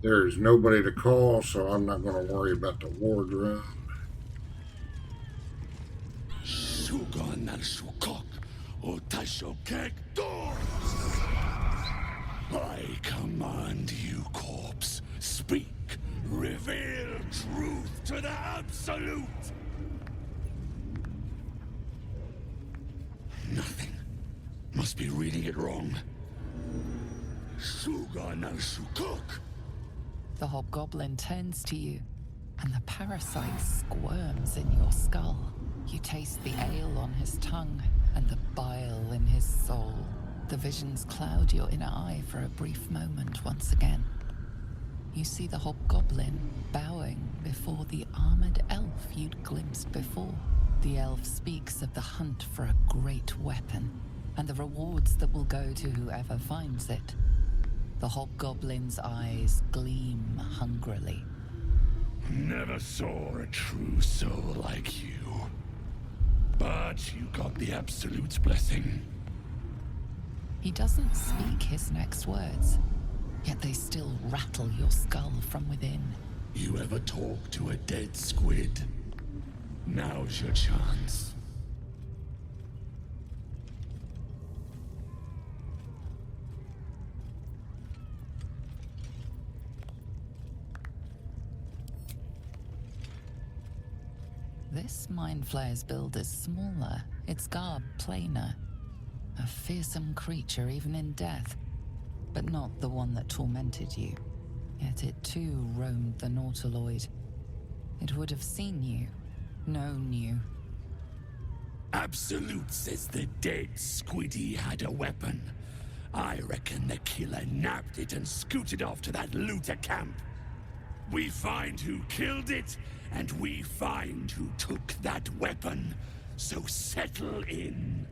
A: There's nobody to call, so I'm not going to worry about the wardrobe.
B: I command you, corpse. Speak. Reveal truth to the absolute. Nothing. Must be reading it wrong.
D: The hobgoblin turns to you, and the parasite squirms in your skull. You taste the ale on his tongue and the bile in his soul. The visions cloud your inner eye for a brief moment once again. You see the hobgoblin bowing before the armored elf you'd glimpsed before. The elf speaks of the hunt for a great weapon, and the rewards that will go to whoever finds it. The hobgoblin's eyes gleam hungrily.
B: Never saw a true soul like you. But you got the Absolute's blessing.
D: He doesn't speak his next words, yet they still rattle your skull from within.
B: You ever talk to a dead squid? Now's your chance.
D: This Mind Flayer's build is smaller, its garb plainer. A fearsome creature even in death, but not the one that tormented you. Yet it too roamed the Nautiloid. It would have seen you, known you.
B: Absolute says the dead squiddy had a weapon. I reckon the killer nabbed it and scooted off to that looter camp. We find who killed it, and we find who took that weapon. So settle in.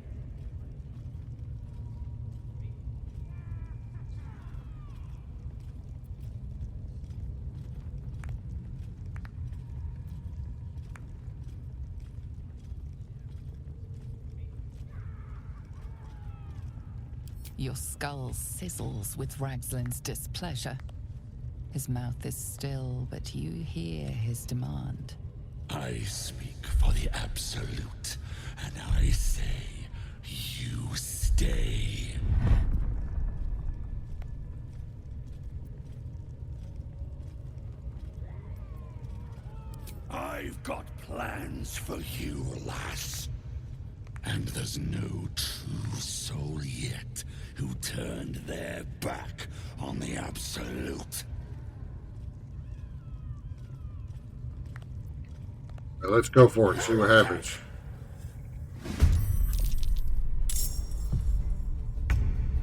D: Your skull sizzles with Ragslin's displeasure. His mouth is still, but you hear his demand.
B: I speak for the Absolute, and I say, you stay. I've got plans for you, lass. And there's no true soul yet who turned their back on the Absolute.
A: Now let's go for it, see what happens.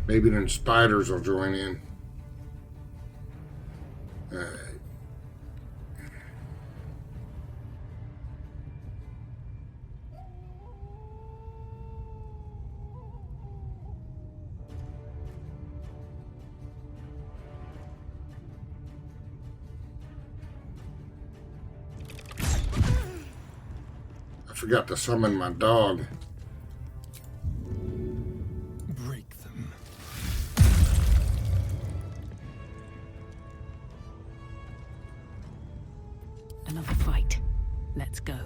A: Maybe then spiders will join in. Alright. I forgot to summon my dog.
J: Break them.
E: Another fight. Let's go.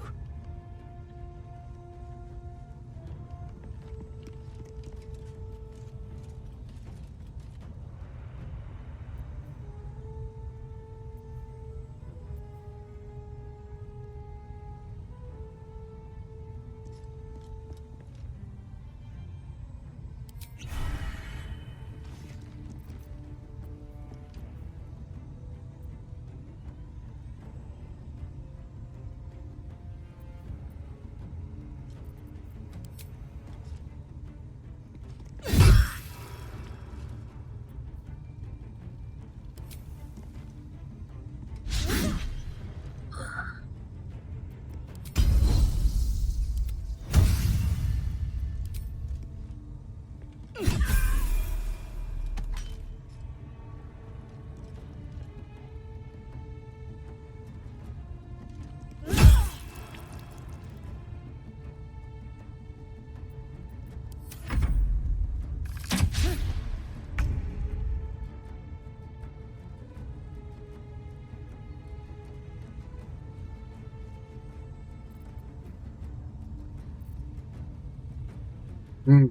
A: Hmm.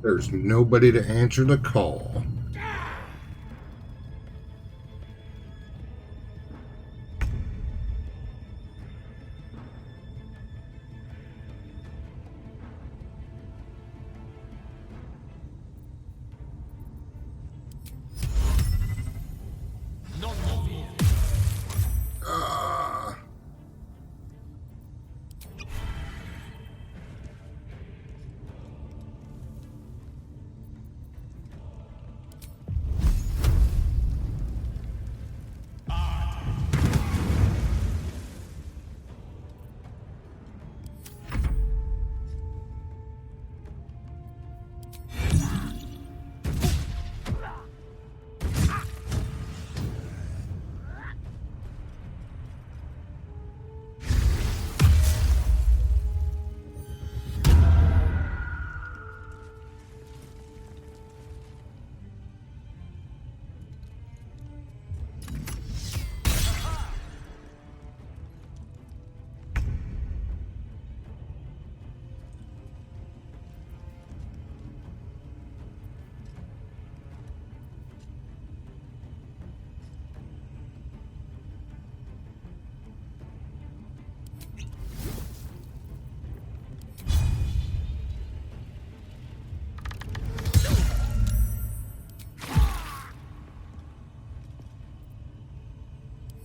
A: There's nobody to answer the call.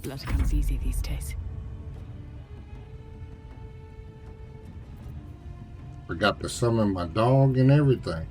E: blood comes easy these days.
A: Forgot to summon my dog and everything.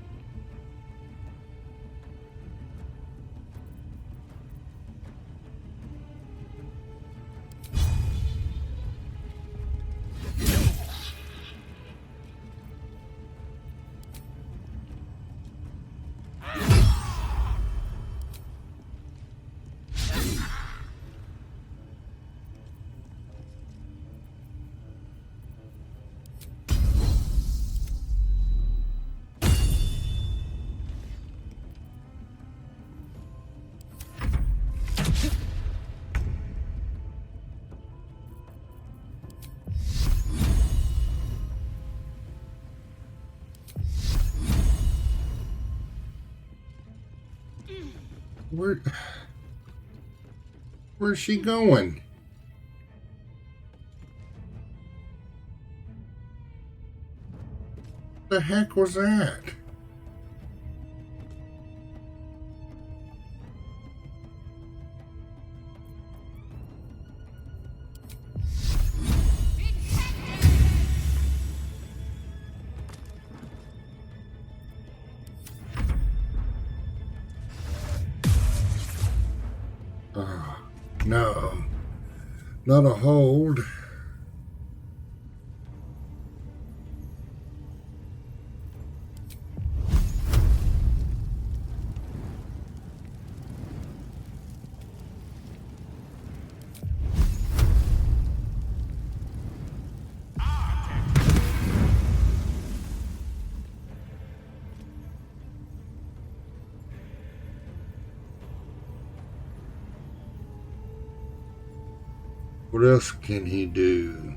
A: Where's she going? The heck was that? No, not a hold. What else can he do?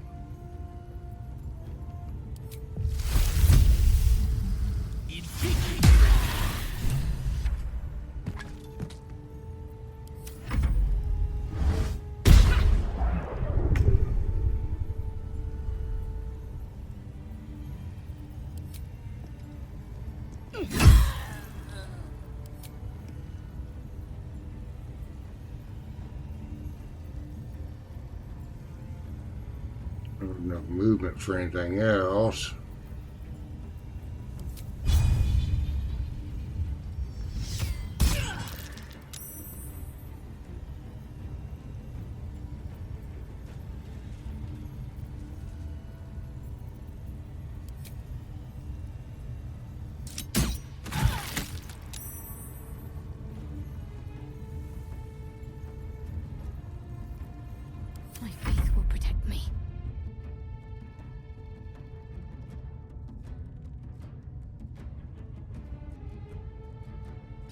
A: No movement for anything else.
G: My faith will protect me.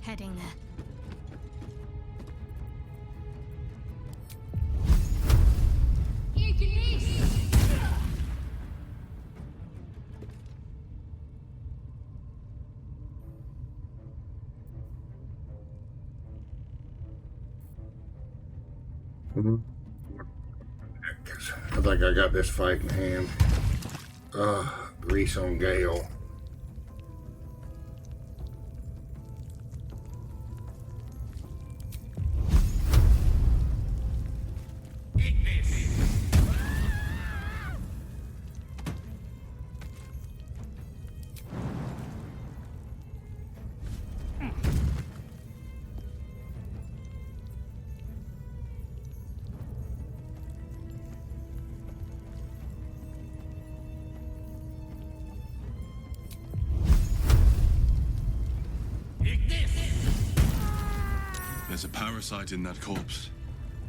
G: Heading there.
A: I think I got this fight in hand. Grease on Gale.
F: There's a parasite in that corpse,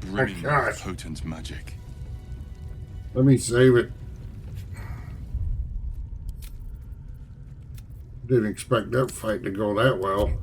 F: brimming
A: God.
F: with potent magic.
A: Let me save it. Didn't expect that fight to go that well.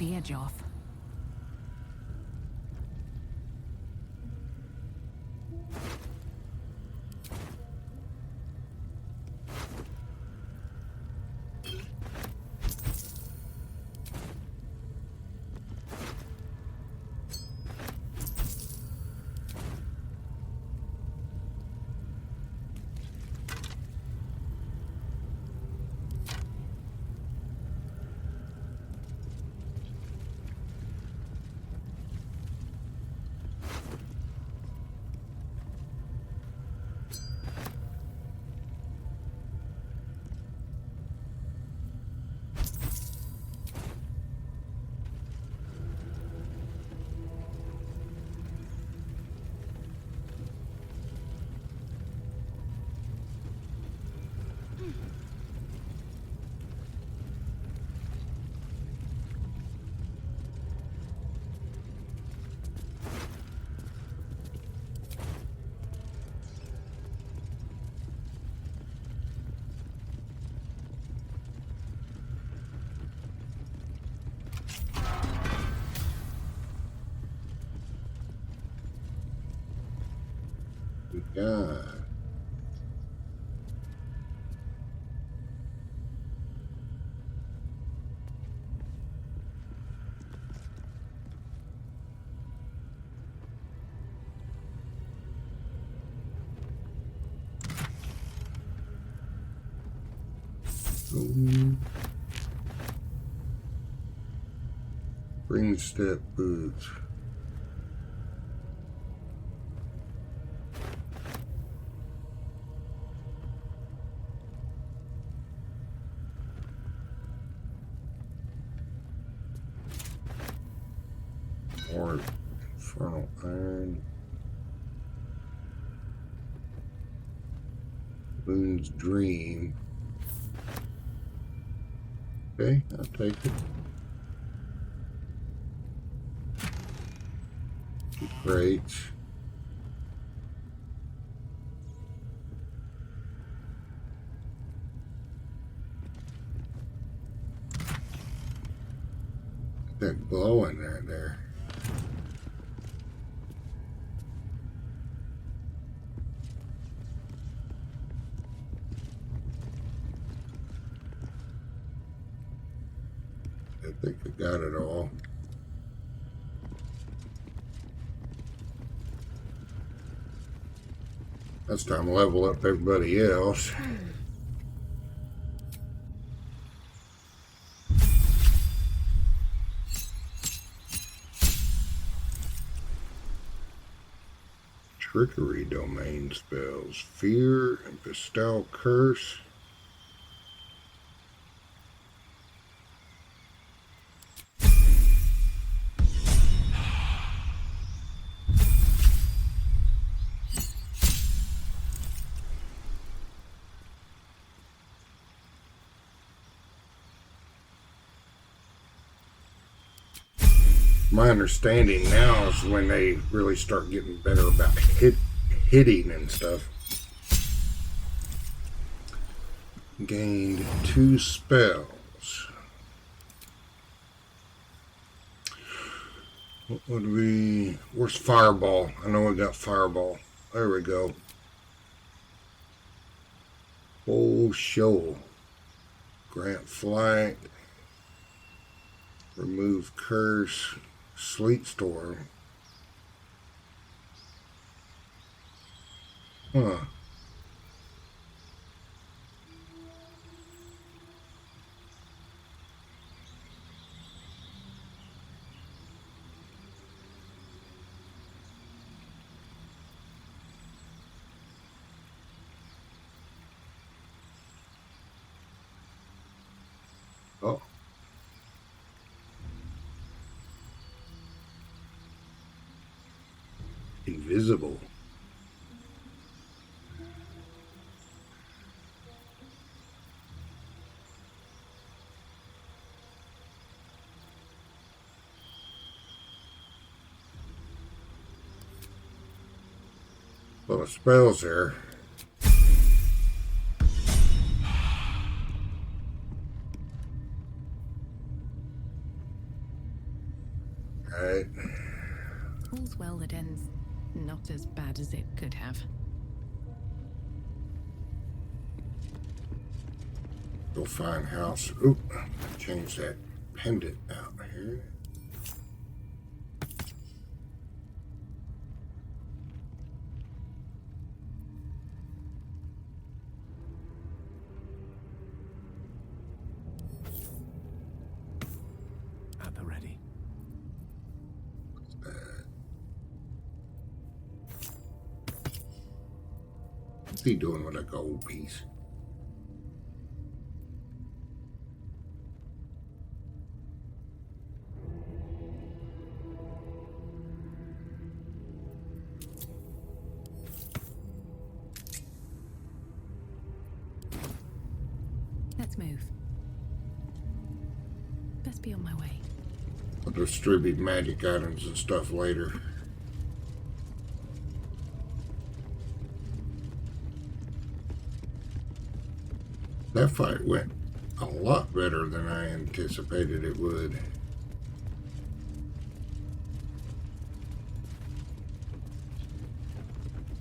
E: the edge off.
A: Yeah. Green step boots. Or infernal iron. Moon's dream. Okay, I'll take it. Great. That glow in there. I think I got it all. That's time to level up everybody else. Trickery domain spells. Fear and bestow curse. My understanding now is when they really start getting better about hitting and stuff. Gained 2 spells. What would we... Where's Fireball? I know we got Fireball. There we go. Whole show. Grant flight. Remove curse. Sleet storm. Huh. Oh. Invisible. A lot of spells there.
E: well that ends not as bad as it could have.
A: Go find house. Oop, change that pendant out here.
J: At the ready.
A: What's he doing with a gold piece?
E: Let's move. Best be on my way.
A: I'll distribute magic items and stuff later. That fight went a lot better than I anticipated it would.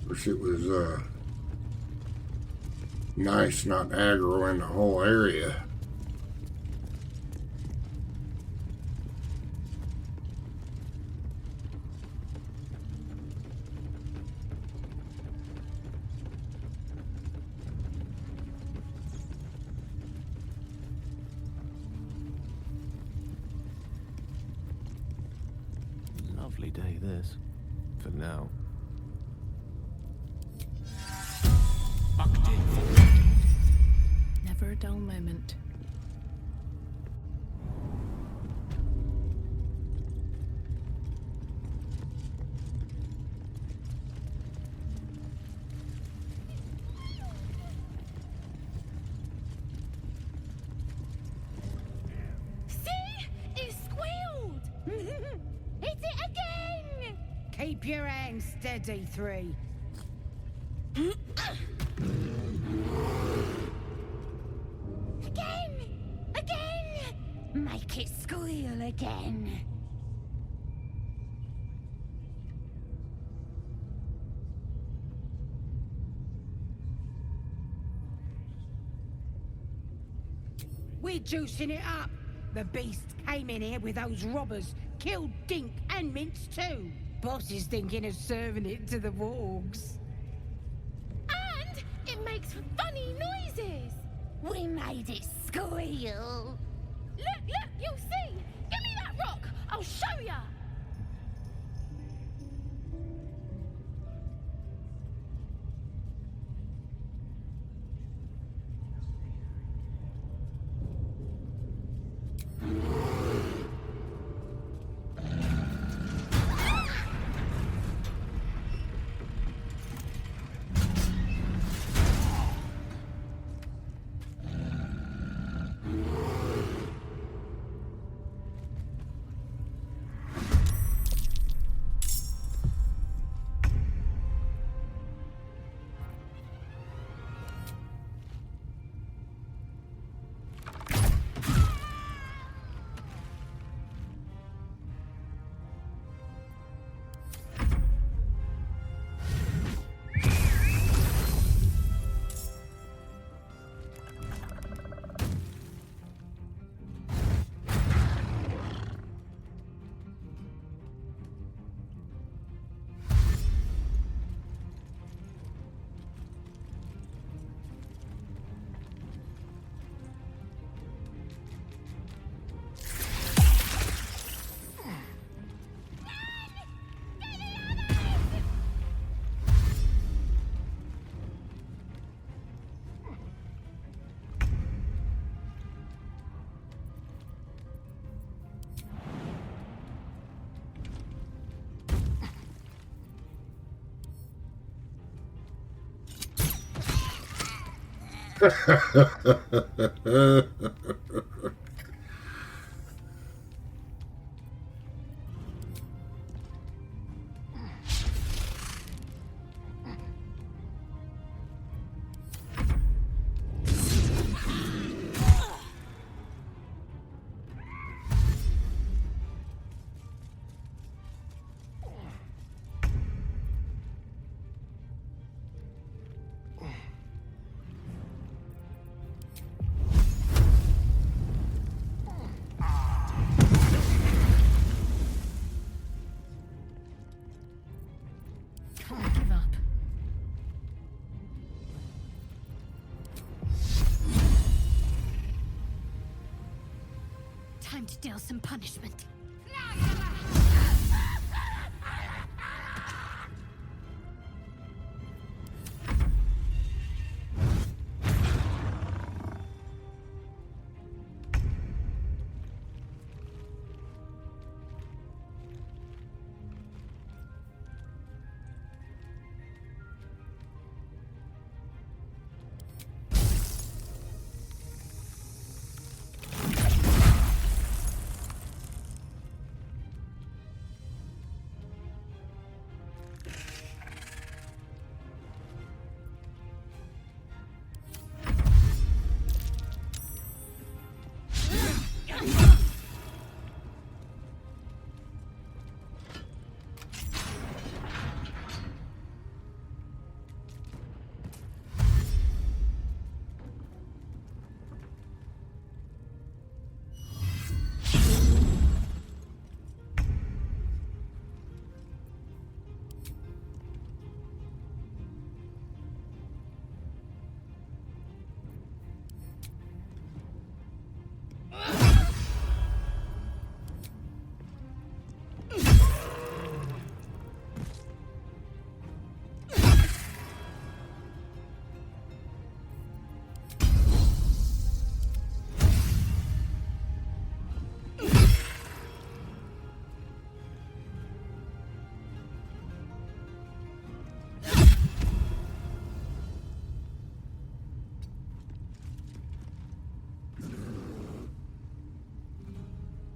A: Of course, it was nice not aggroing the whole area.
J: Lovely day, this. For now.
E: Never a dull moment.
C: See? It squealed! Hit it again!
K: Keep your hands steady, 3.
C: Again! Again! Make it squeal again.
K: We're juicing it up. The beast came in here with those robbers, killed Dink and Mince too. Boss is thinking of serving it to the wargs.
C: And it makes funny noises. We made it squeal. Look, you'll see. Give me that rock. I'll show ya.
G: Time to deal some punishment.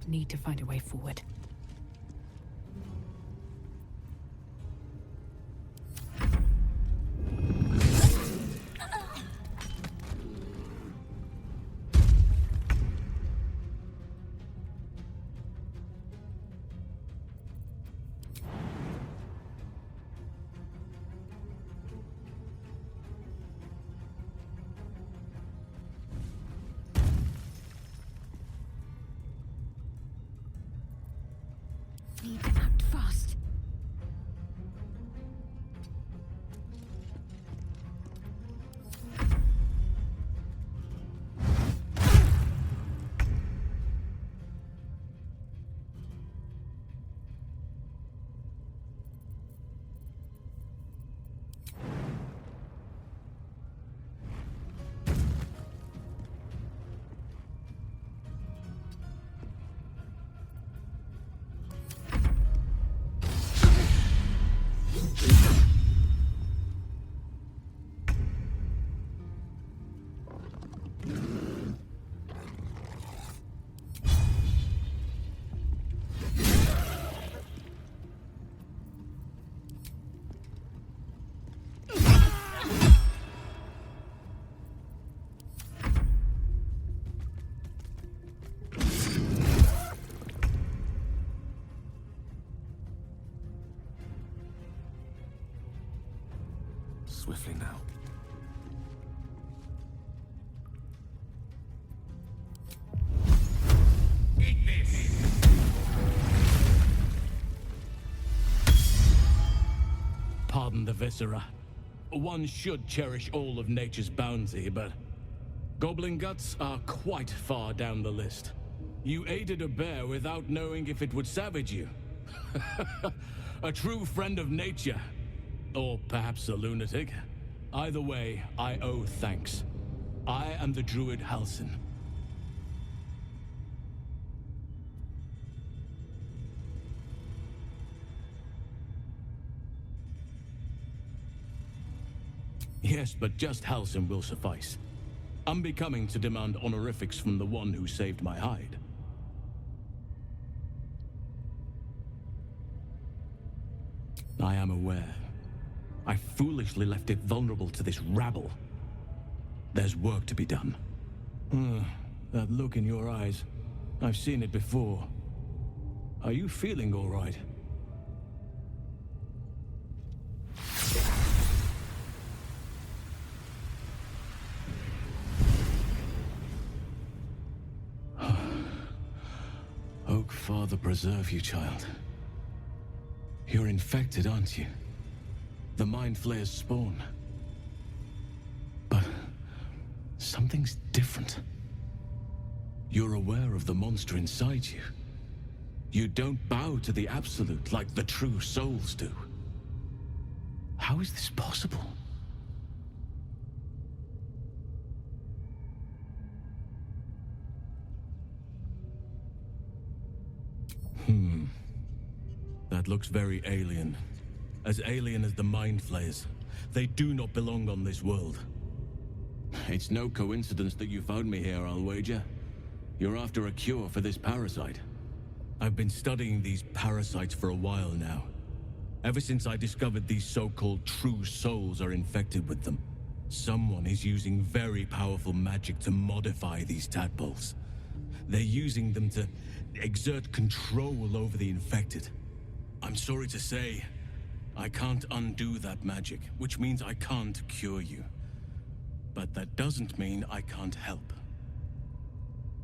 E: Need to find a way forward.
G: Need to act fast.
J: Swiftly now.
B: Pardon the viscera. One should cherish all of nature's bounty, but goblin guts are quite far down the list. You aided a bear without knowing if it would savage you. A true friend of nature. Or perhaps a lunatic. Either way, I owe thanks. I am the druid Halsin. Yes, but just Halsin will suffice. Unbecoming to demand honorifics from the one who saved my hide. I am aware. I foolishly left it vulnerable to this rabble. There's work to be done. That look in your eyes. I've seen it before. Are you feeling all right? Oak Father preserve you, child. You're infected, aren't you? The Mind Flayer's spawn. But something's different.
F: You're aware of the monster inside you. You don't bow to the Absolute like the true souls do. How is this possible? That looks very alien. As alien as the Mind Flayers. They do not belong on this world. It's no coincidence that you found me here, I'll wager. You're after a cure for this parasite. I've been studying these parasites for a while now. Ever since I discovered these so-called true souls are infected with them. Someone is using very powerful magic to modify these tadpoles. They're using them to exert control over the infected. I'm sorry to say, I can't undo that magic, which means I can't cure you. But that doesn't mean I can't help.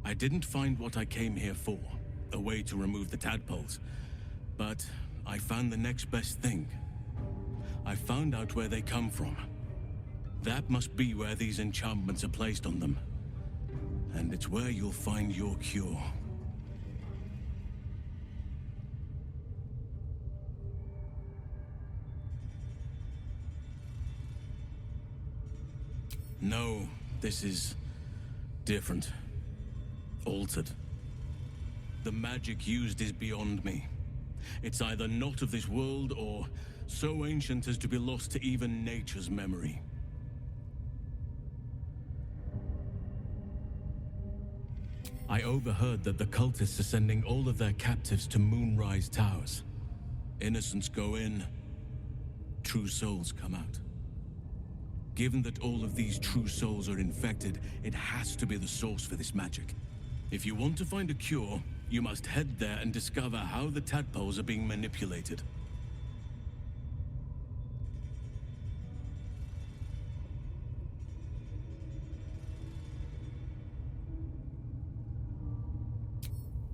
F: I didn't find what I came here for, a way to remove the tadpoles, but I found the next best thing. I found out where they come from. That must be where these enchantments are placed on them. And it's where you'll find your cure. No, this is different. Altered. The magic used is beyond me. It's either not of this world or so ancient as to be lost to even nature's memory. I overheard that the cultists are sending all of their captives to Moonrise Towers. Innocents go in, true souls come out. Given that all of these true souls are infected, it has to be the source for this magic. If you want to find a cure, you must head there and discover how the tadpoles are being manipulated.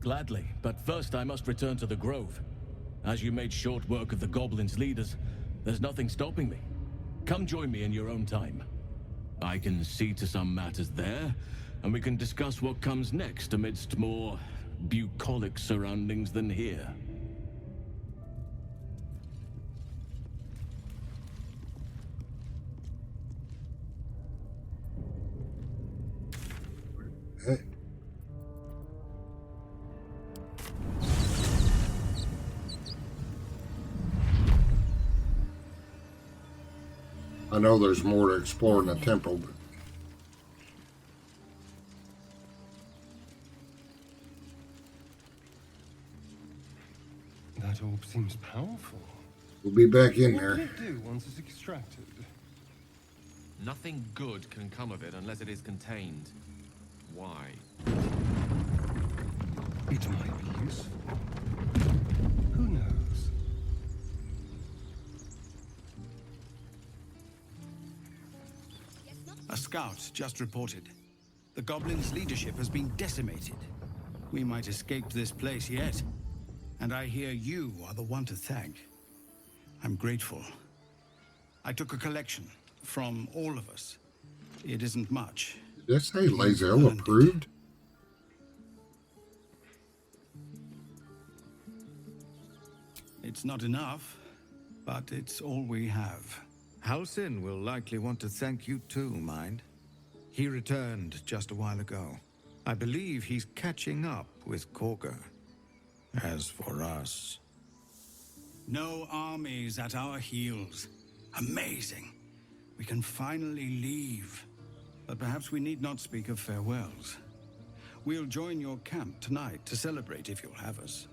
F: Gladly, but first I must return to the Grove. As you made short work of the goblins' leaders, there's nothing stopping me. Come join me in your own time. I can see to some matters there, and we can discuss what comes next amidst more bucolic surroundings than here.
A: Hey. I know there's more to explore in the temple, but
J: That orb seems powerful.
A: we'll be back in
J: What
A: there.
J: can it do once it's extracted?
I: Nothing good can come of it unless it is contained. Why?
J: It might be useful. Who knows?
L: A scout just reported. The goblins' leadership has been decimated. We might escape this place yet. And I hear you are the one to thank. I'm grateful. I took a collection from all of us. It isn't much.
A: Did that say Lazel approved?
L: It's not enough, but it's all we have.
M: Halsin will likely want to thank you too, Mind. He returned just a while ago. I believe he's catching up with Korga. As for us...
L: No armies at our heels. Amazing. We can finally leave. But perhaps we need not speak of farewells. We'll join your camp tonight to celebrate if you'll have us.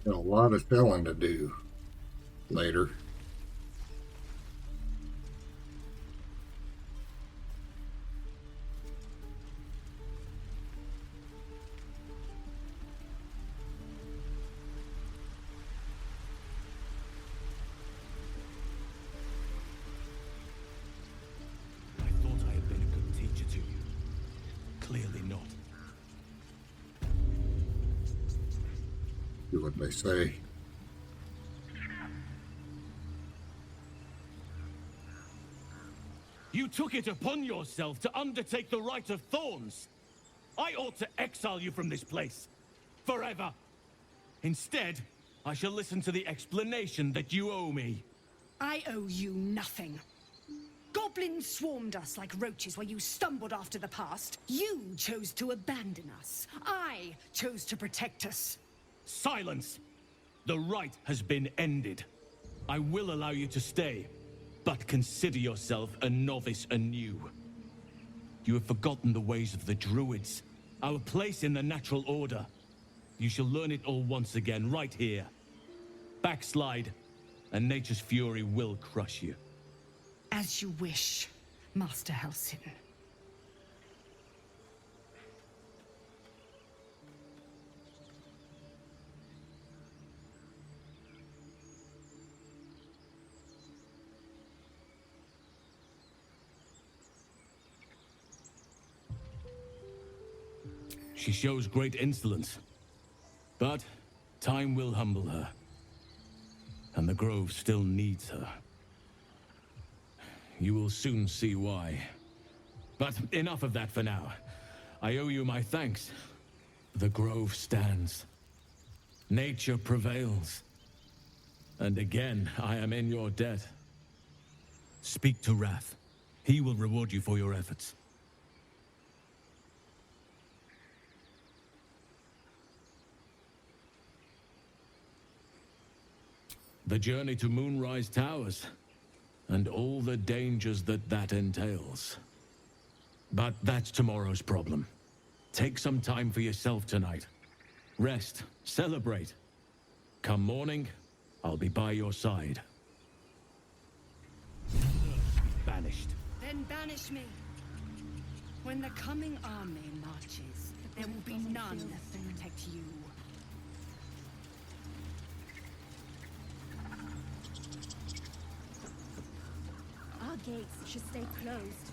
A: Got a lot of selling to do later.
F: Clearly not.
A: Do what they say.
F: You took it upon yourself to undertake the Rite of Thorns. I ought to exile you from this place. Forever. Instead, I shall listen to the explanation that you owe me.
C: I owe you nothing. Goblins swarmed us like roaches while you stumbled after the past. You chose to abandon us. I chose to protect us.
F: Silence! The rite has been ended. I will allow you to stay, but consider yourself a novice anew. You have forgotten the ways of the druids, our place in the natural order. You shall learn it all once again, right here. Backslide, and nature's fury will crush you.
C: As you wish, Master Halsin.
F: She shows great insolence, but time will humble her. And the Grove still needs her. You will soon see why. But enough of that for now. I owe you my thanks. The Grove stands. Nature prevails. And again, I am in your debt. Speak to Wrath. He will reward you for your efforts. The journey to Moonrise Towers, and all the dangers that entails. But that's tomorrow's problem. Take some time for yourself tonight. Rest, celebrate. Come morning, I'll be by your side. Banished.
C: Then banish me. When the coming army marches, there will be none to protect you.
H: Our gates should stay closed.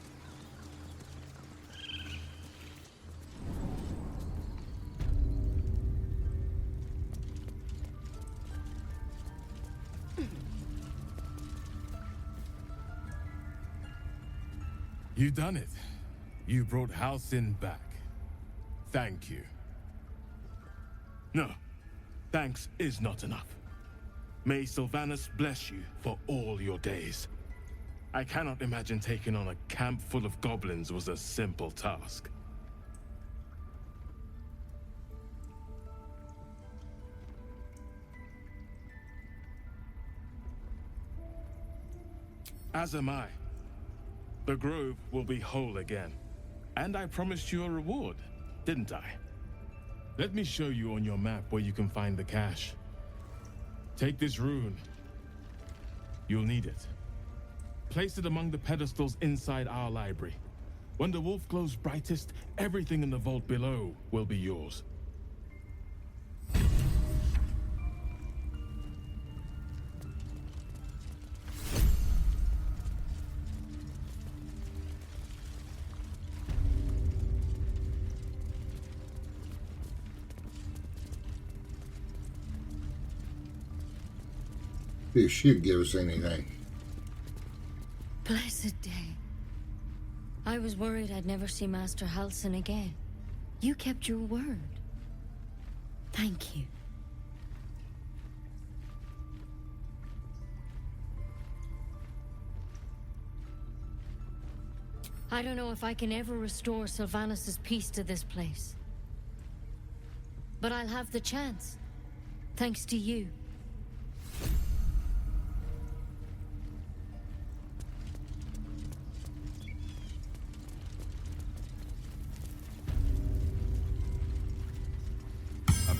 N: You done it. You brought Halsin back. Thank you. No, thanks is not enough. May Sylvanas bless you for all your days. I cannot imagine taking on a camp full of goblins was a simple task. As am I. The Grove will be whole again. And I promised you a reward, didn't I? Let me show you on your map where you can find the cache. Take this rune. You'll need it. Place it among the pedestals inside our library. When the wolf glows brightest, everything in the vault below will be yours.
A: If she'd give us anything.
G: Blessed day. I was worried I'd never see Master Halsin again. You kept your word. Thank you. I don't know if I can ever restore Sylvanas' peace to this place. But I'll have the chance. Thanks to you.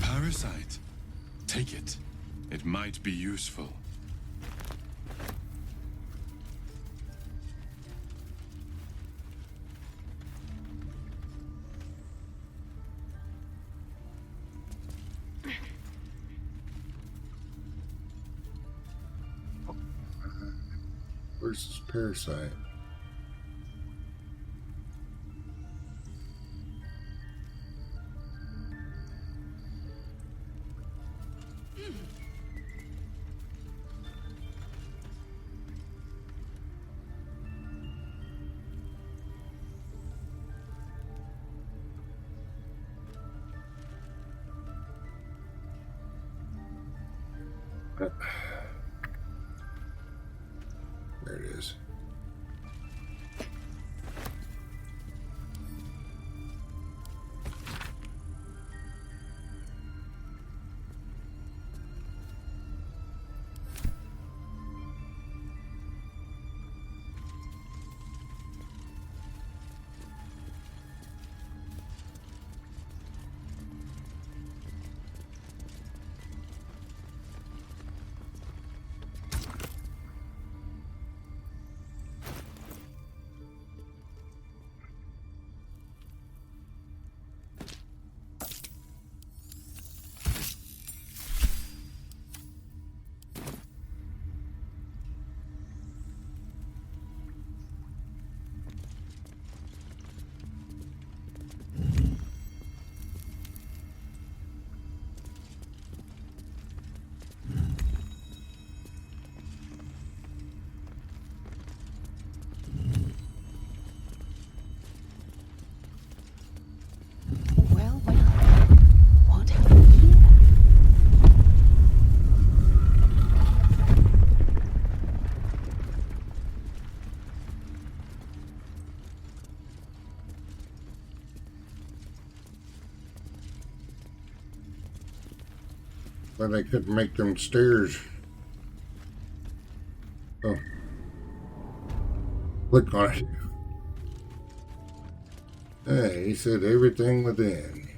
O: Parasite. Take it. It might be useful.
A: Where's this parasite? There it is.
E: Well, well. What happened here?
A: But they couldn't make them stairs. Oh. Click on it. Hey, he said everything within.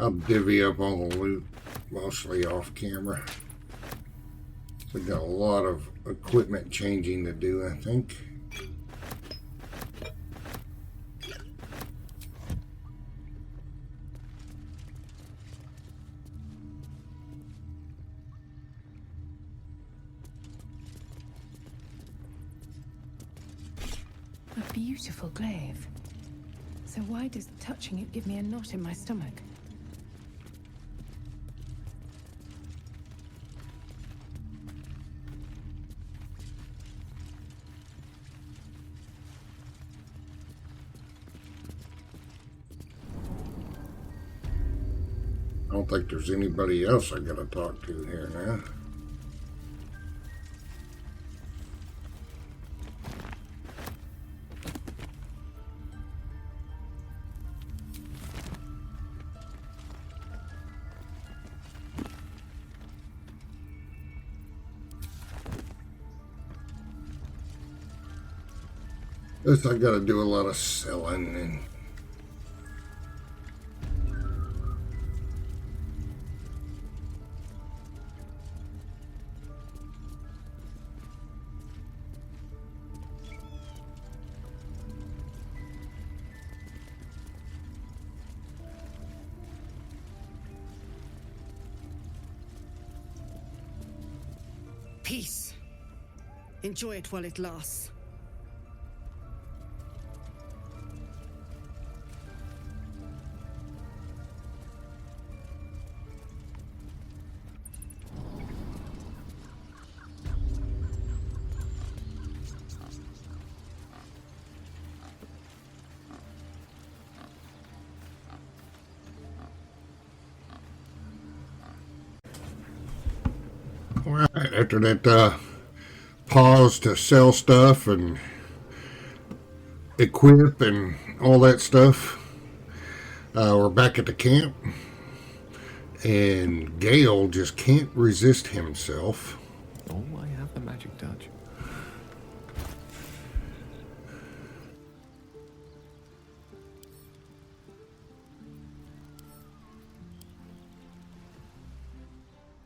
A: I'll divvy up all the loot, mostly off camera. We got a lot of equipment changing to do, I think.
E: A beautiful glaive. So why does touching it give me a knot in my stomach?
A: I don't think there's anybody else I gotta talk to here now. This I gotta do a lot of selling and
P: Peace. Enjoy it while it lasts.
A: Alright, after that pause to sell stuff and equip and all that stuff, we're back at the camp, and Gale just can't resist himself.
I: Oh, I have the magic touch.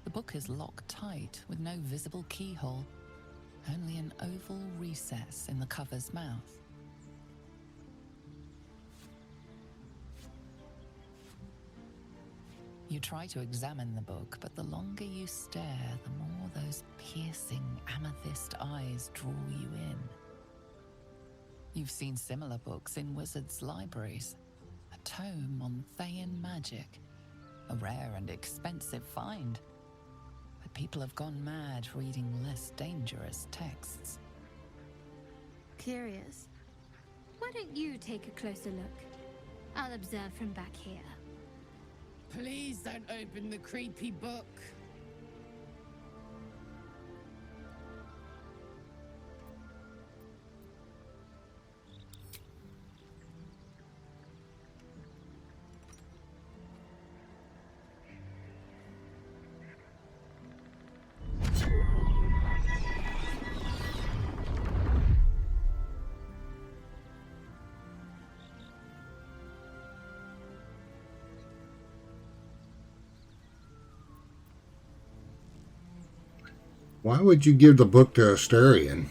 D: The book is locked tight with no visible keyhole, only an oval recess in the cover's mouth. You try to examine the book, but the longer you stare, the more those piercing amethyst eyes draw you in. You've seen similar books in wizards' libraries. A tome on Thayan magic, A rare and expensive find. But people have gone mad reading less dangerous texts.
H: Curious. Why don't you take a closer look? I'll observe from back here.
K: Please don't open the creepy book.
A: Why would you give the book to Astarion?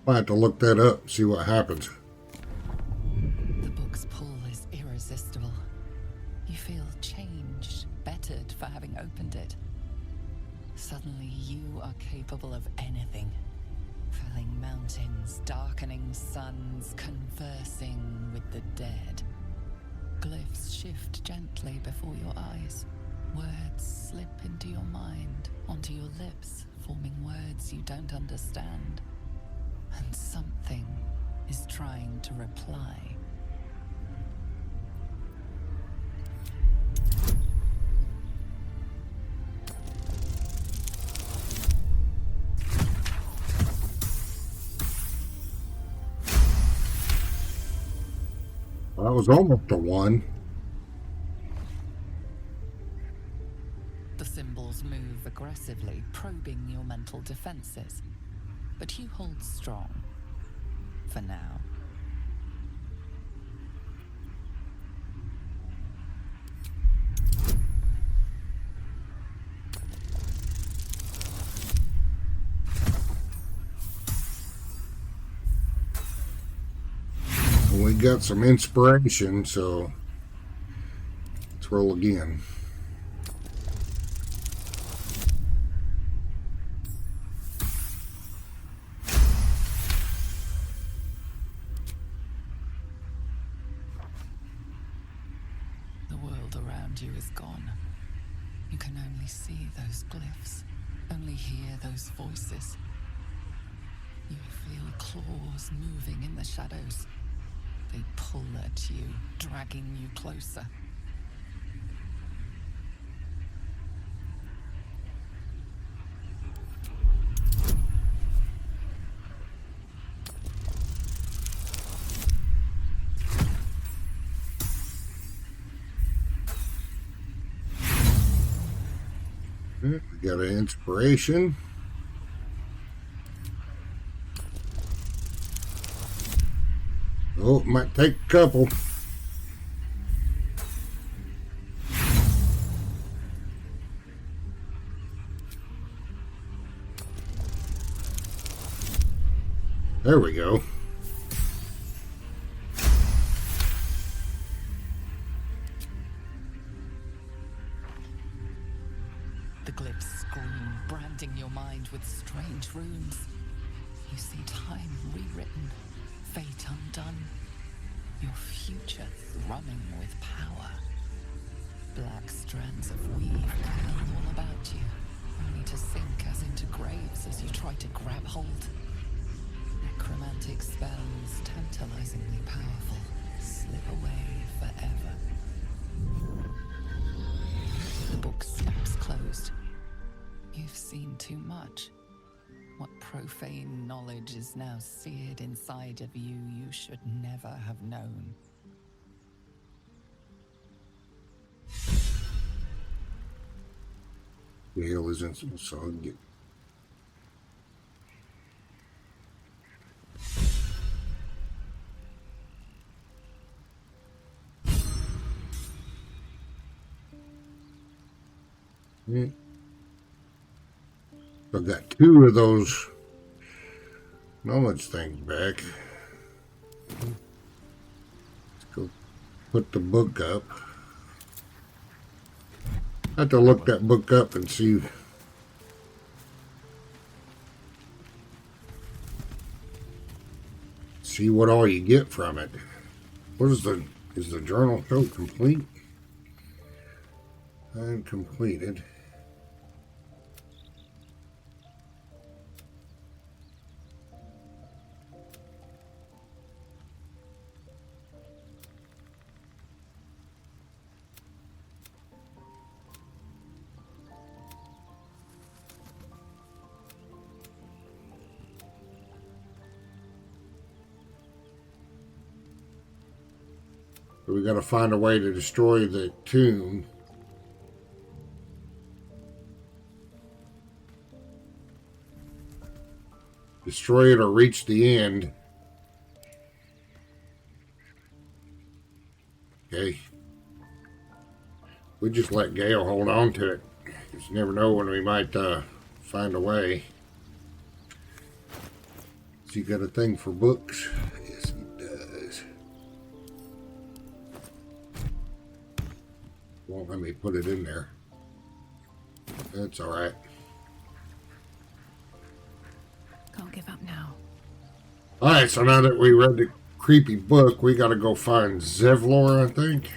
A: I have to look that up, see what happens.
D: The book's pull is irresistible. You feel changed, bettered for having opened it. Suddenly you are capable of anything. Felling mountains, darkening suns, conversing with the dead. Glyphs shift gently before your eyes. Words slip into your mind, onto your lips, forming words you don't understand. And something is trying to reply.
A: That was almost a one.
D: The symbols move aggressively, probing your mental defenses. But you hold strong. For now.
A: We got some inspiration, so let's roll again.
D: The world around you is gone. You can only see those glyphs, only hear those voices. You feel claws moving in the shadows. They pull at you, dragging you closer.
A: We got an inspiration. Oh, it might take a couple. There we go.
D: The glyphs scream, branding your mind with strange runes. You see time rewritten, fate undone, your future thrumming with power. Black strands of weave curl all about you, only to sink as into graves as you try to grab hold. Necromantic spells, tantalizingly powerful, slip away forever. The book snaps closed. You've seen too much. What profane knowledge is now seared inside of you should never have known.
A: The hell isn't so good. Yeah. So I've got two of those knowledge things back. Let's go put the book up. I have to look that book up and see what all you get from it. What is the journal code complete? And completed. So we got to find a way to destroy the tomb. Destroy it or reach the end. Okay. We just let Gale hold on to it. Just never know when we might find a way. Has he got a thing for books? Yes, he does. Won't let me put it in there. That's all right.
E: Can't give up now.
A: All right, so now that we read the creepy book, we got to go find Zevlor, I think.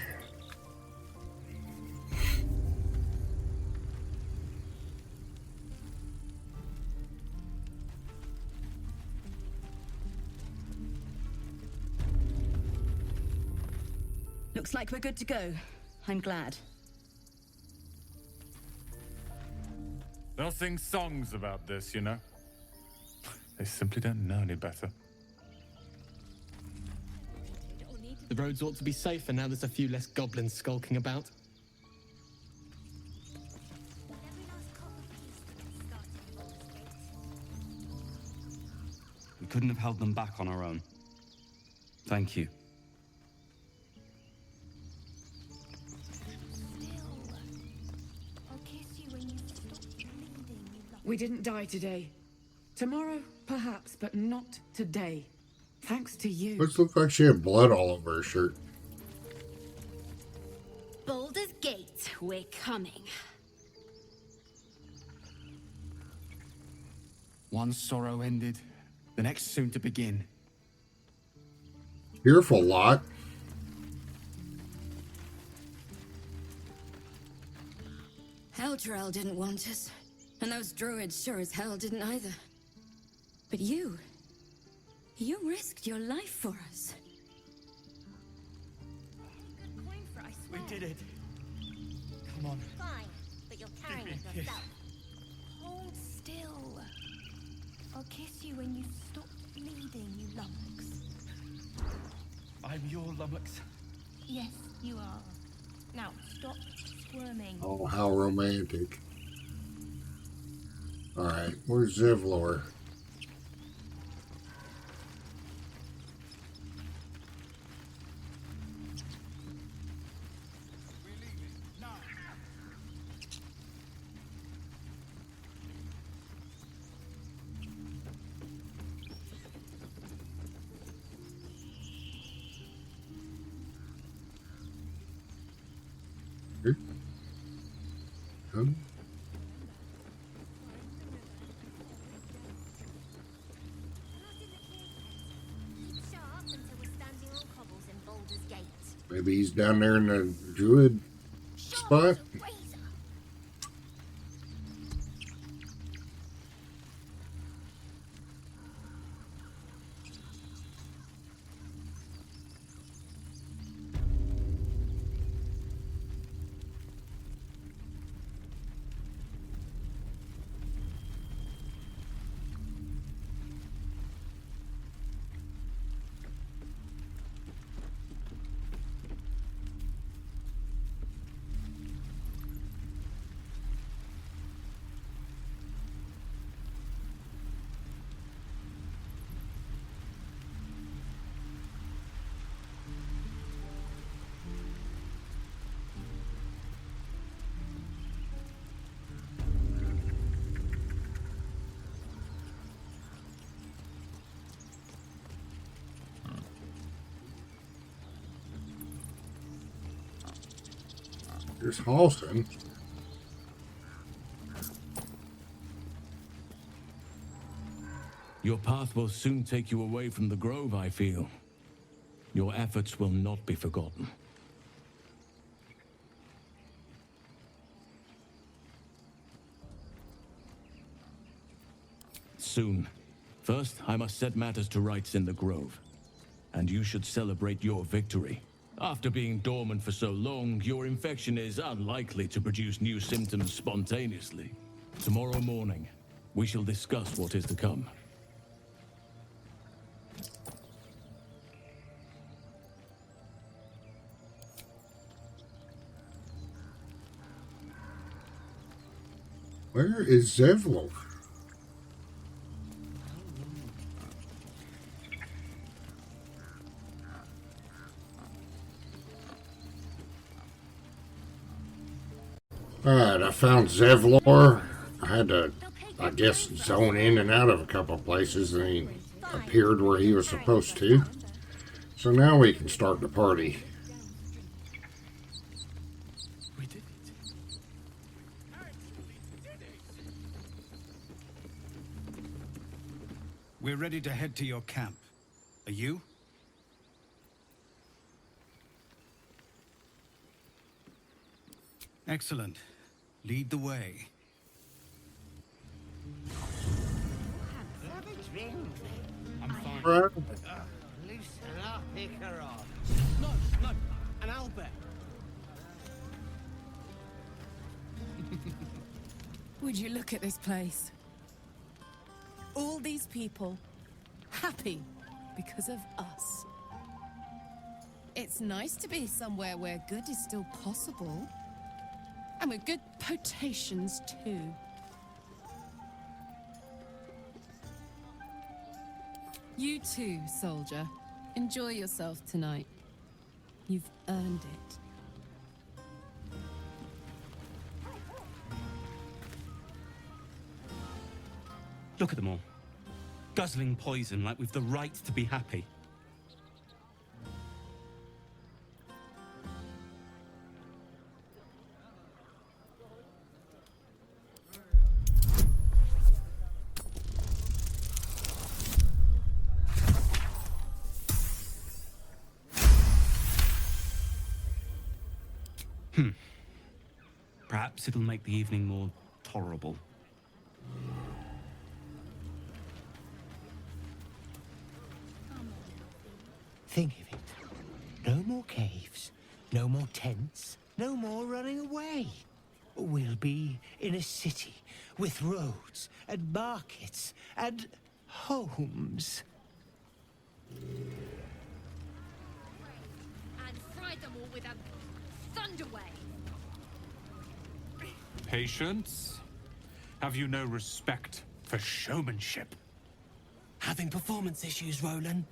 Q: Looks like we're good to go. I'm glad.
N: They'll sing songs about this, you know? They simply don't know any better.
R: The roads ought to be safer now there's a few less goblins skulking about.
S: We couldn't have held them back on our own. Thank you.
E: We didn't die today. Tomorrow, perhaps, but not today. Thanks to you.
A: Looks like she had blood all over her shirt.
H: Baldur's Gate, we're coming.
J: One sorrow ended, the next soon to begin.
A: Fearful lot.
Q: Eldrel didn't want us, and those druids sure as hell didn't either. But you risked your life for us.
J: We did it. Come on.
H: Fine, but you're carrying it yourself. Hold still. I'll kiss you when you stop bleeding, you lummox.
J: I'm your lummox.
H: Yes, you are. Now, stop squirming.
A: Oh, how romantic. Alright, where's Zevlor? Come. Maybe he's down there in the druid spot. There's Halsin.
F: Your path will soon take you away from the grove, I feel. Your efforts will not be forgotten. Soon. First, I must set matters to rights in the Grove. And you should celebrate your victory. After being dormant for so long, your infection is unlikely to produce new symptoms spontaneously. Tomorrow morning, we shall discuss what is to come.
A: Where is Zevlor? Alright, I found Zevlor. I had to, I guess, zone in and out of a couple of places, and he appeared where he was supposed to. So now we can start the party.
L: We're ready to head to your camp. Are you? Excellent. Lead the way.
K: Have a drink.
R: I'm fine.
A: Right.
K: Loosen up, Icarus.
R: No, an owlbear.
E: Would you look at this place? All these people happy because of us. It's nice to be somewhere where good is still possible. And with good potations, too. You too, soldier. Enjoy yourself tonight. You've earned it.
S: Look at them all. Guzzling poison like we've the right to be happy. Perhaps it'll make the evening more tolerable.
T: Think of it. No more caves, no more tents, no more running away. We'll be in a city with roads and markets and homes.
C: And fry them all with a thunderwave.
U: Patience? Have you no respect for showmanship?
T: Having performance issues, Roland?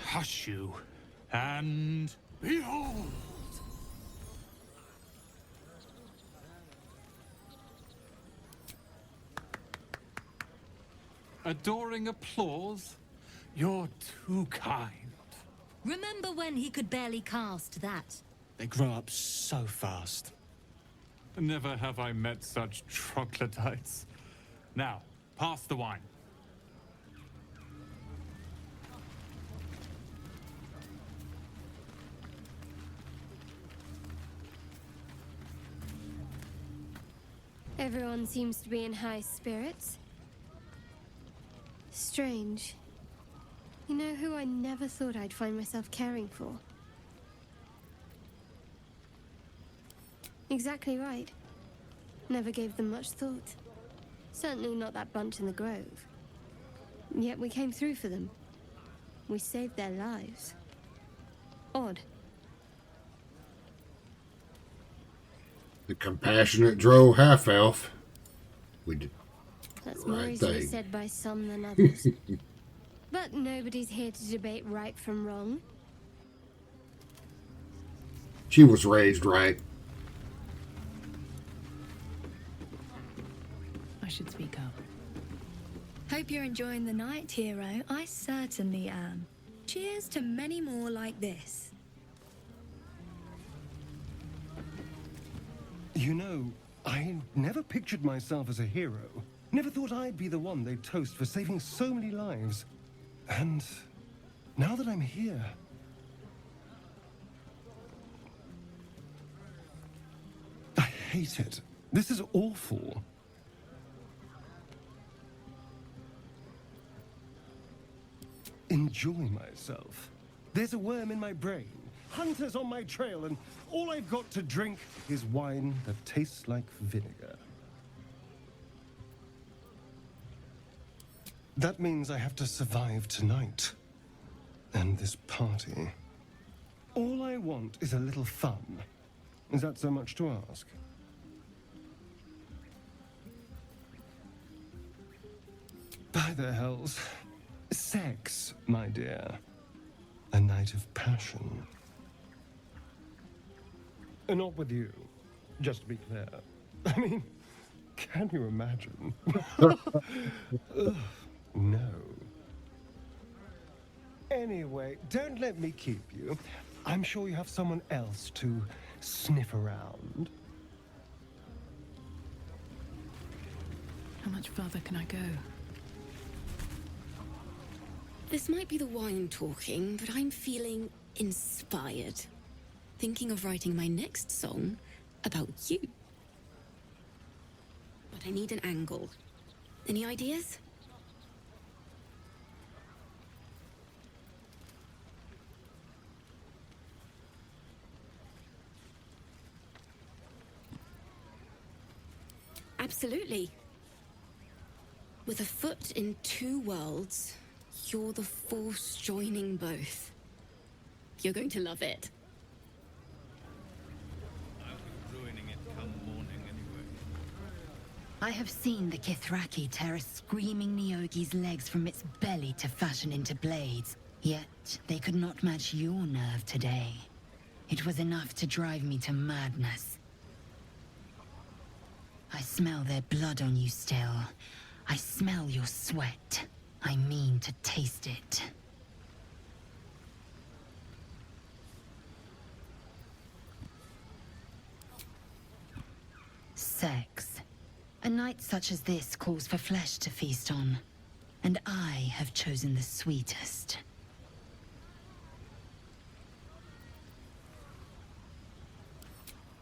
U: Hush you, and behold! Adoring applause? You're too kind.
G: Remember when he could barely cast that?
S: They grow up so fast.
U: Never have I met such troglodytes. Now, pass the wine.
V: Everyone seems to be in high spirits. Strange. You know who I never thought I'd find myself caring for? Exactly right. Never gave them much thought. Certainly not that bunch in the Grove. Yet we came through for them. We saved their lives. Odd.
A: The Compassionate Drow Half-Elf. We did
V: That's
A: the
V: more
A: right
V: easily
A: thing.
V: said by some than others. But nobody's here to debate right from wrong.
A: She was raised right.
W: I should speak up. Hope you're enjoying the night, hero. I certainly am. Cheers to many more like this.
X: You know, I never pictured myself as a hero. Never thought I'd be the one they'd toast for saving so many lives. And Now that I'm here... I hate it. This is awful. Enjoy myself. There's a worm in my brain, hunters on my trail, and all I've got to drink is wine that tastes like vinegar. That means I have to survive tonight. And this party. All I want is a little fun. Is that so much to ask? By the hells. Sex, my dear. A night of passion. And not with you, just to be clear. I mean, can you imagine? Ugh, no. Anyway, don't let me keep you. I'm sure you have someone else to sniff around.
E: How much further can I go?
Q: This might be the wine talking, but I'm feeling inspired. Thinking of writing my next song about you. But I need an angle. Any ideas? Absolutely. With a foot in two worlds, you're the force joining both. You're going to love it.
L: I'll be ruining it come morning anyway.
B: I have seen the Kithraki tear a screaming Neogi's legs from its belly to fashion into blades. Yet they could not match your nerve today. It was enough to drive me to madness. I smell their blood on you still. I smell your sweat. I mean to taste it. Sex. A night such as this calls for flesh to feast on. And I have chosen the sweetest.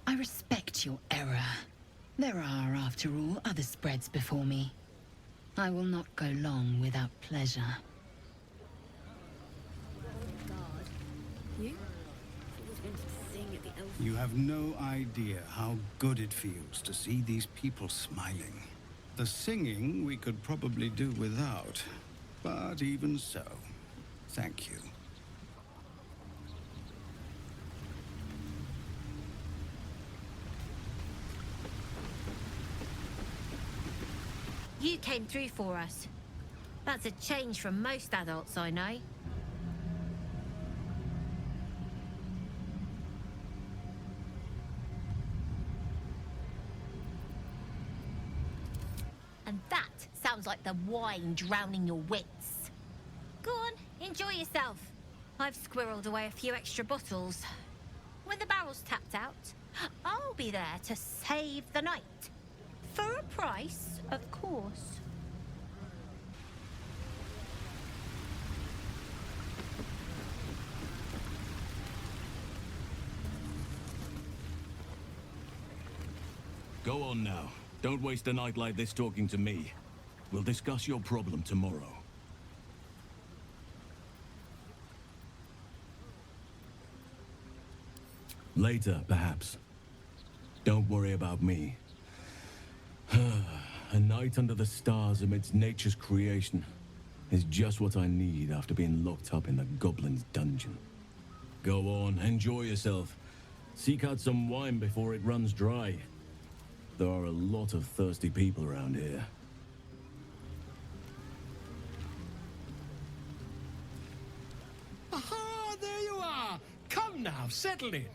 B: I respect your error. There are, after all, other spreads before me. I will not go long without pleasure.
Q: You?
L: You have no idea how good it feels to see these people smiling. The singing we could probably do without, but even so, thank you.
G: You came through for us. That's a change from most adults I know. And that sounds like the wine drowning your wits. Go on, enjoy yourself. I've squirreled away a few extra bottles. When the barrel's tapped out, I'll be there to save the night. For a price, of course.
F: Go on now. Don't waste a night like this talking to me. We'll discuss your problem tomorrow. Later, perhaps. Don't worry about me. A night under the stars amidst nature's creation is just what I need after being locked up in the goblin's dungeon. Go on, enjoy yourself. Seek out some wine before it runs dry. There are a lot of thirsty people around here.
T: Aha, there you are! Come now, settle in.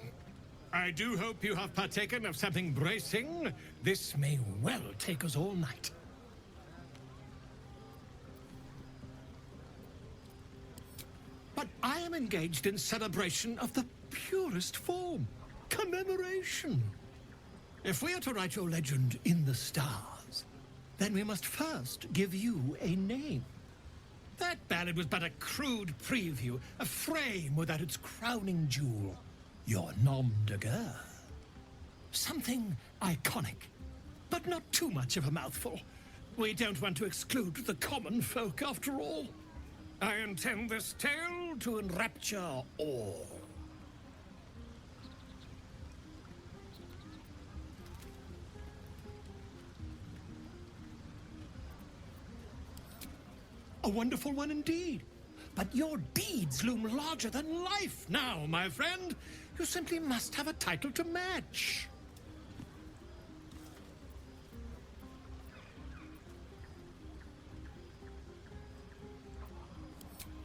T: I do hope you have partaken of something bracing. This may well take us all night. But I am engaged in celebration of the purest form. Commemoration. If we are to write your legend in the stars, then we must first give you a name. That
I: ballad was but a crude preview, a frame without its crowning jewel, your nom de guerre. Something iconic, but not too much of a mouthful. We don't want to exclude the common folk, after all. I intend this tale to enrapture all. A wonderful one indeed. But your deeds loom larger than life now, my friend. You simply must have a title to match.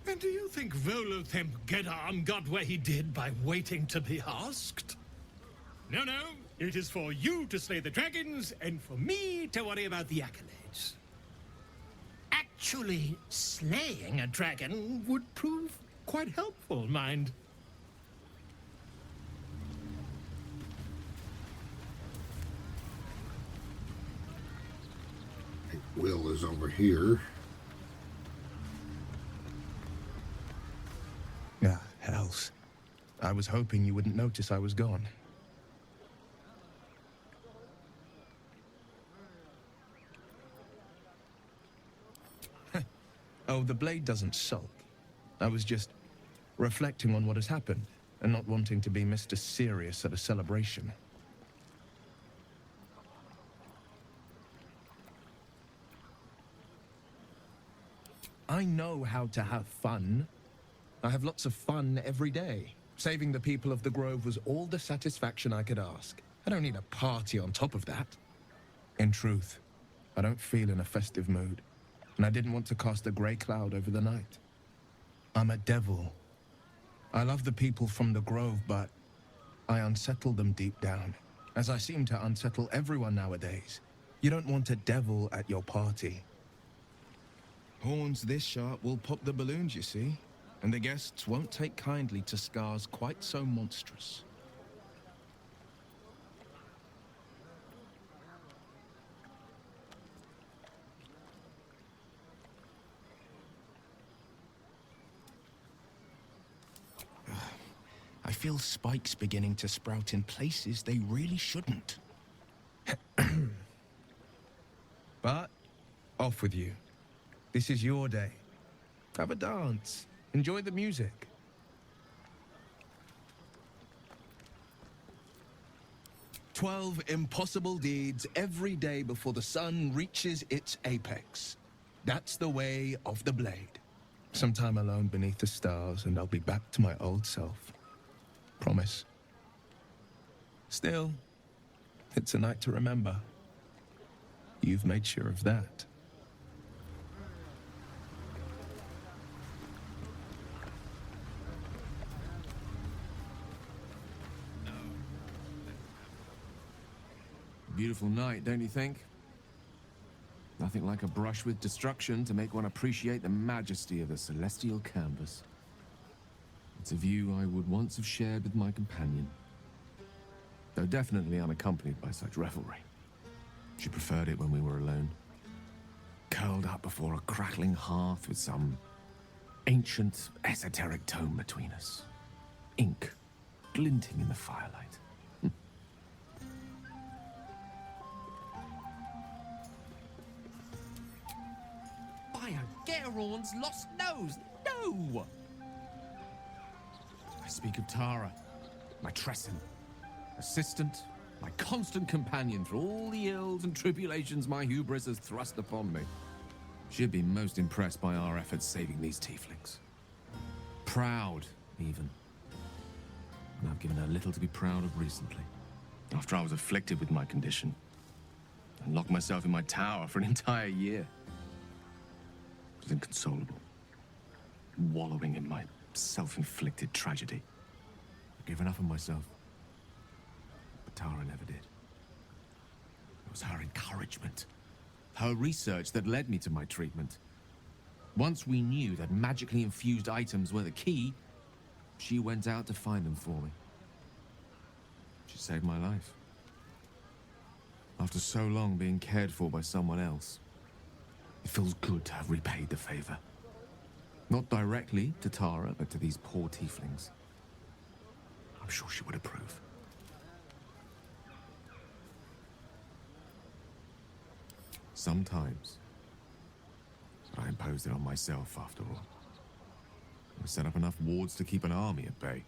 I: And do you think Volothimp Gedarm got where he did by waiting to be asked? No, no. It is for you to slay the dragons, and for me to worry about the accolades. Actually, slaying a dragon would prove quite helpful, mind.
A: Will is over here.
M: Ah, hells. I was hoping you wouldn't notice I was gone. Oh, the blade doesn't sulk. I was just reflecting on what has happened and not wanting to be Mr. Serious at a celebration. I know how to have fun. I have lots of fun every day. Saving the people of the Grove was all the satisfaction I could ask. I don't need a party on top of that. In truth, I don't feel in a festive mood, and I didn't want to cast a grey cloud over the night. I'm a devil. I love the people from the Grove, but I unsettle them deep down, as I seem to unsettle everyone nowadays. You don't want a devil at your party. Horns this sharp will pop the balloons, you see, and the guests won't take kindly to scars quite so monstrous. I feel spikes beginning to sprout in places they really shouldn't. But, off with you. This is your day. Have a dance. Enjoy the music. "12 impossible deeds every day before the sun reaches its apex. That's the way of the blade. Some time alone beneath the stars, and I'll be back to my old self. Promise. Still, it's a night to remember. You've made sure of that."
F: Beautiful night, don't you think? Nothing like a brush with destruction to make one appreciate the majesty of the celestial canvas. It's a view I would once have shared with my companion, though definitely unaccompanied by such revelry. She preferred it when we were alone, curled up before a crackling hearth with some ancient, esoteric tome between us. Ink glinting in the firelight.
O: By Gerorn's lost nose! No!
F: I speak of Tara, my Tressin, assistant, my constant companion through all the ills and tribulations my hubris has thrust upon me. She'd be most impressed by our efforts saving these tieflings. Proud, even. And I've given her little to be proud of recently. After I was afflicted with my condition, and locked myself in my tower for an entire year. I was inconsolable, wallowing in my self-inflicted tragedy. I'd given up on myself, but Tara never did. It was her encouragement, her research that led me to my treatment. Once we knew that magically infused items were the key, she went out to find them for me. She saved my life. After so long being cared for by someone else, it feels good to have repaid the favor.
D: Not directly to Tara, but to these poor tieflings. I'm sure she would approve. Sometimes I imposed it on myself, after all. I set up enough wards to keep an army at bay.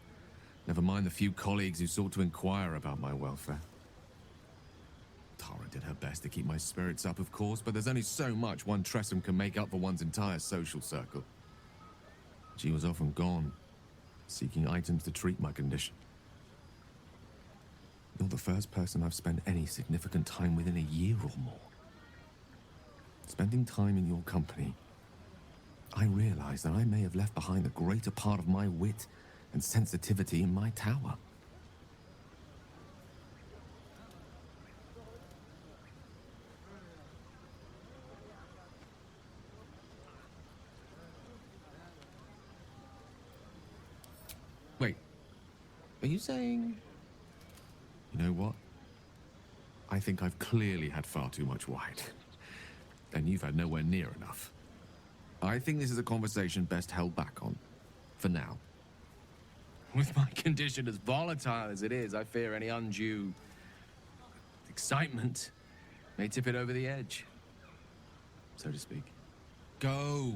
D: Never mind the few colleagues who sought to inquire about my welfare. Tara did her best to keep my spirits up, of course, but there's only so much one Tressum can make up for one's entire social circle. She was often gone, seeking items to treat my condition. You're the first person I've spent any significant time with in a year or more. Spending time in your company, I realize that I may have left behind the greater part of my wit and sensitivity in my tower. Wait, are you saying... You know what? I think I've clearly had far too much wine. And you've had nowhere near enough. I think this is a conversation best held back on. For now. With my condition as volatile as it is, I fear any undue... excitement may tip it over the edge. So to speak. Go!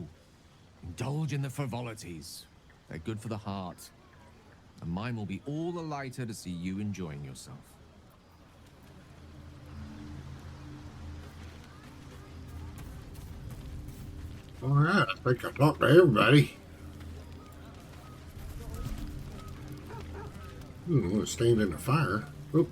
D: Indulge in the frivolities. They're good for the heart. And mine will be all the lighter to see you enjoying yourself.
A: All right, I think I talked to everybody. I'm going to stand in the fire. Oop.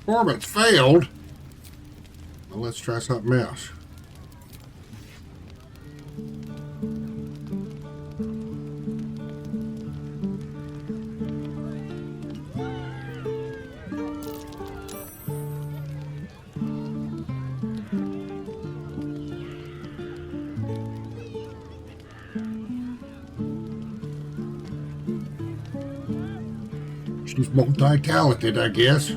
A: Performance failed. Well, let's try something else. She's multi-talented, I guess.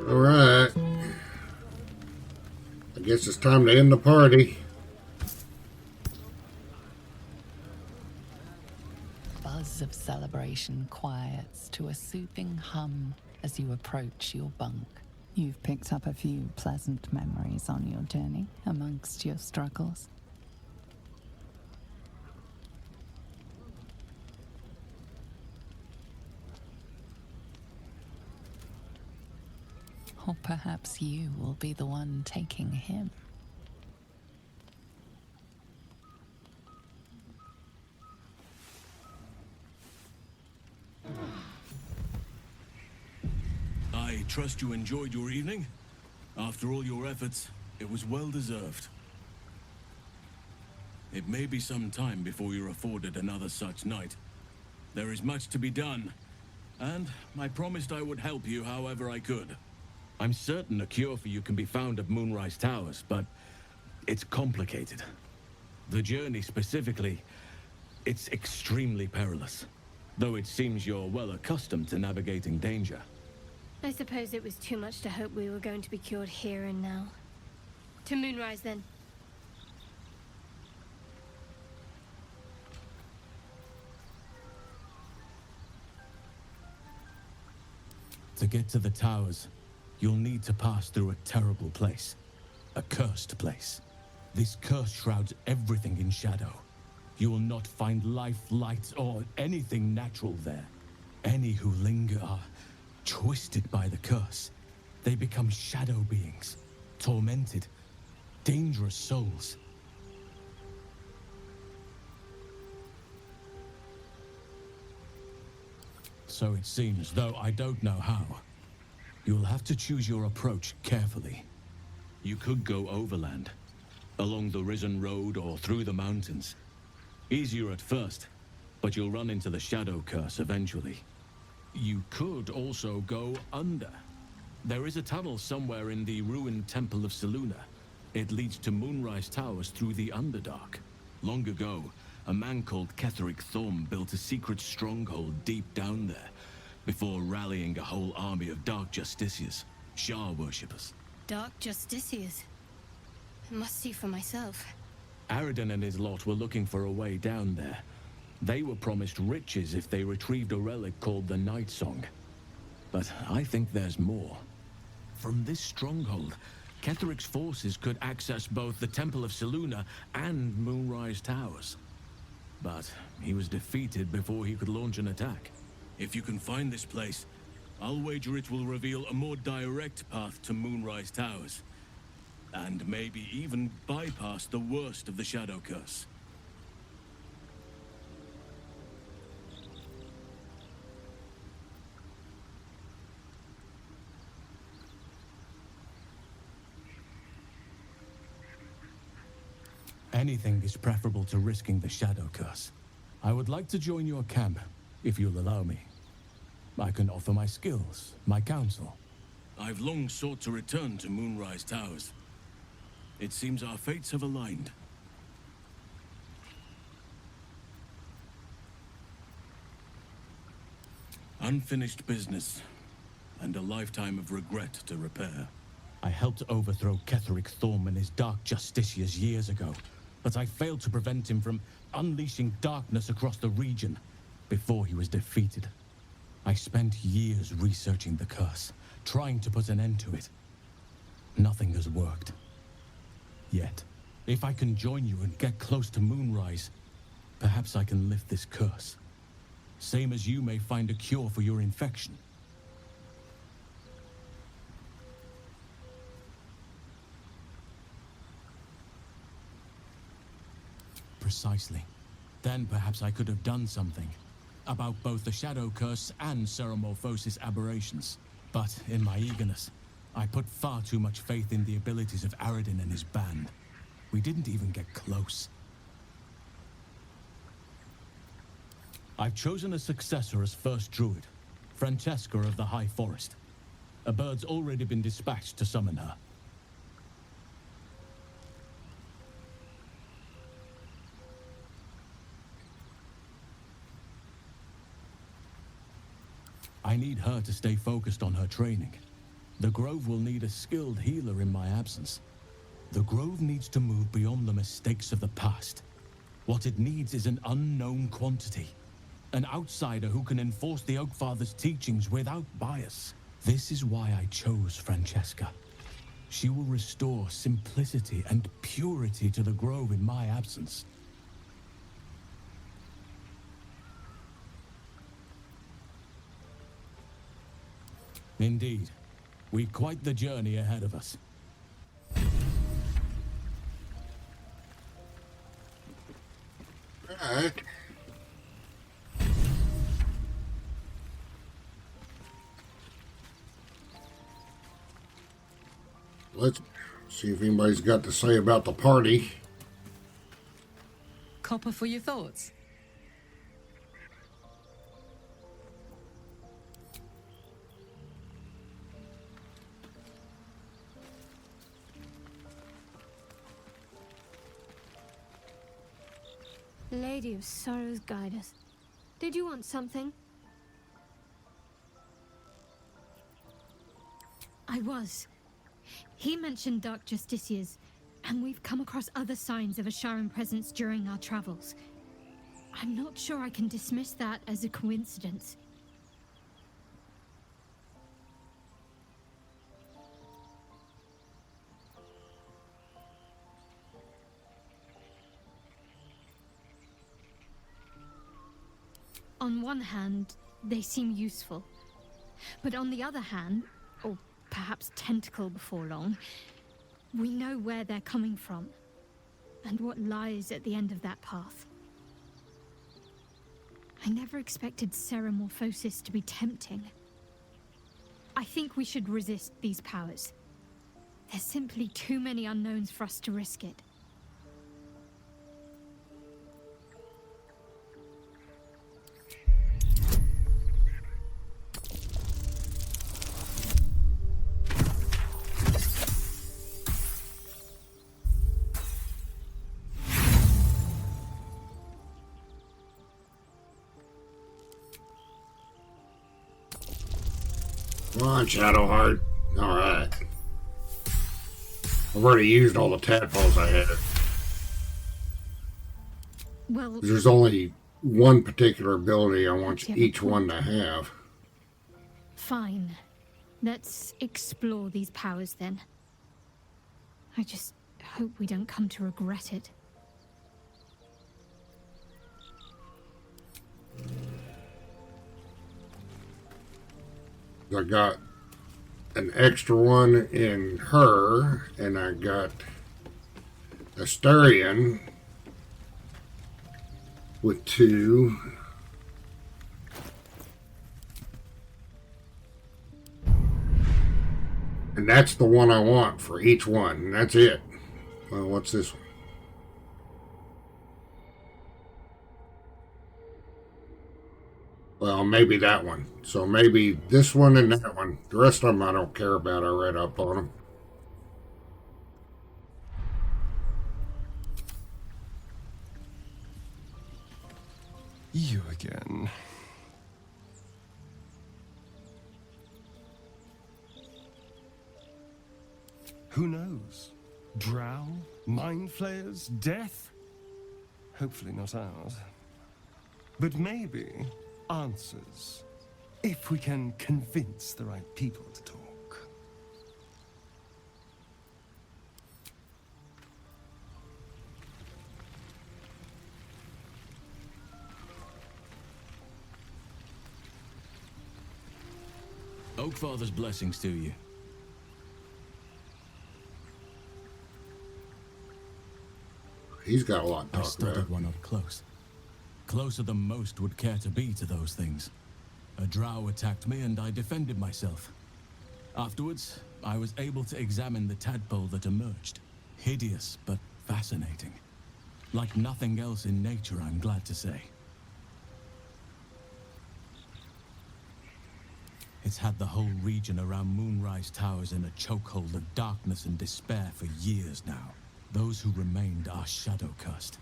A: Alright. I guess it's time to end the party.
J: Buzz of celebration quiets to a soothing hum as you approach your bunk. You've picked up a few pleasant memories on your journey amongst your struggles. Or perhaps you will be the one taking him.
F: I trust you enjoyed your evening. After all your efforts, it was well deserved. It may be some time before you're afforded another such night. There is much to be done, and I promised I would help you however I could. I'm certain a cure for you can be found at Moonrise Towers, but it's complicated. The journey specifically, it's extremely perilous, though it seems you're well accustomed to navigating danger.
V: I suppose it was too much to hope we were going to be cured here and now. To Moonrise, then.
F: To get to the towers, you'll need to pass through a terrible place. A cursed place. This curse shrouds everything in shadow. You will not find life, light, or anything natural there. Any who linger are twisted by the curse. They become shadow beings, tormented, dangerous souls. So it seems, though I don't know how. You'll have to choose your approach carefully. You could go overland, along the Risen Road or through the mountains. Easier at first, but you'll run into the shadow curse eventually. You could also go under. There is a tunnel somewhere in the ruined Temple of Selûne. It leads to Moonrise Towers through the Underdark. Long ago, a man called Ketheric Thorm built a secret stronghold deep down there, before rallying a whole army of Dark Justiciars, Shah worshippers.
V: Dark Justiciars. I must see for myself.
F: Aridin and his lot were looking for a way down there. They were promised riches if they retrieved a relic called the Night Song. But I think there's more. From this stronghold, Ketheric's forces could access both the Temple of Selûne and Moonrise Towers. But he was defeated before he could launch an attack. If you can find this place, I'll wager it will reveal a more direct path to Moonrise Towers. And maybe even bypass the worst of the Shadow Curse. Anything is preferable to risking the Shadow Curse. I would like to join your camp, if you'll allow me. I can offer my skills, my counsel. I've long sought to return to Moonrise Towers. It seems our fates have aligned. Unfinished business, and a lifetime of regret to repair. I helped overthrow Ketheric Thorm and his Dark Justiciars years ago, but I failed to prevent him from unleashing darkness across the region before he was defeated. I spent years researching the curse, trying to put an end to it. Nothing has worked. Yet, if I can join you and get close to Moonrise, perhaps I can lift this curse. Same as you may find a cure for your infection. Precisely. Then perhaps I could have done something about both the Shadow Curse and Ceremorphosis aberrations. But in my eagerness, I put far too much faith in the abilities of Aridin and his band. We didn't even get close. I've chosen a successor as first druid, Francesca of the High Forest. A bird's already been dispatched to summon her. I need her to stay focused on her training. The Grove will need a skilled healer in my absence. The Grove needs to move beyond the mistakes of the past. What it needs is an unknown quantity. An outsider who can enforce the Oakfather's teachings without bias. This is why I chose Francesca. She will restore simplicity and purity to the Grove in my absence. Indeed. We've quite the journey ahead of us.
A: All right. Let's see if anybody's got to say about the party.
E: Copper for your thoughts.
V: Lady of Sorrows, guide us. Did you want something?
W: I was. He mentioned Dark Justiciars, and we've come across other signs of a Sharon presence during our travels. I'm not sure I can dismiss that as a coincidence. On one hand, they seem useful. But on the other hand, or perhaps tentacle before long, we know where they're coming from, and what lies at the end of that path. I never expected ceremorphosis to be tempting. I think we should resist these powers. There's simply too many unknowns for us to risk it.
A: Come on, Shadowheart. Alright. I've already used all the tadpoles I had.
W: Well,
A: There's only one particular ability I want each one to have.
W: fine. Let's explore these powers then. I just hope we don't come to regret it.
A: I got an extra one in her, and I got Astarion with 2. And that's the one I want for each one, and that's it. Well, what's this one? Well, maybe that one. So maybe this one and that one. The rest of them I don't care about. I read up on them.
X: You again. Who knows? Drow? Mind flayers? Death? Hopefully not ours. But maybe answers. If we can convince the right people to talk.
F: Oakfather's blessings to you.
A: He's got a lot to
F: I
A: talk
F: studied
A: about.
F: one up close. Closer than most would care to be to those things. A drow attacked me and I defended myself. Afterwards, I was able to examine the tadpole that emerged. Hideous, but fascinating. Like nothing else in nature, I'm glad to say. It's had the whole region around Moonrise Towers in a chokehold of darkness and despair for years now. Those who remained are shadow-cursed.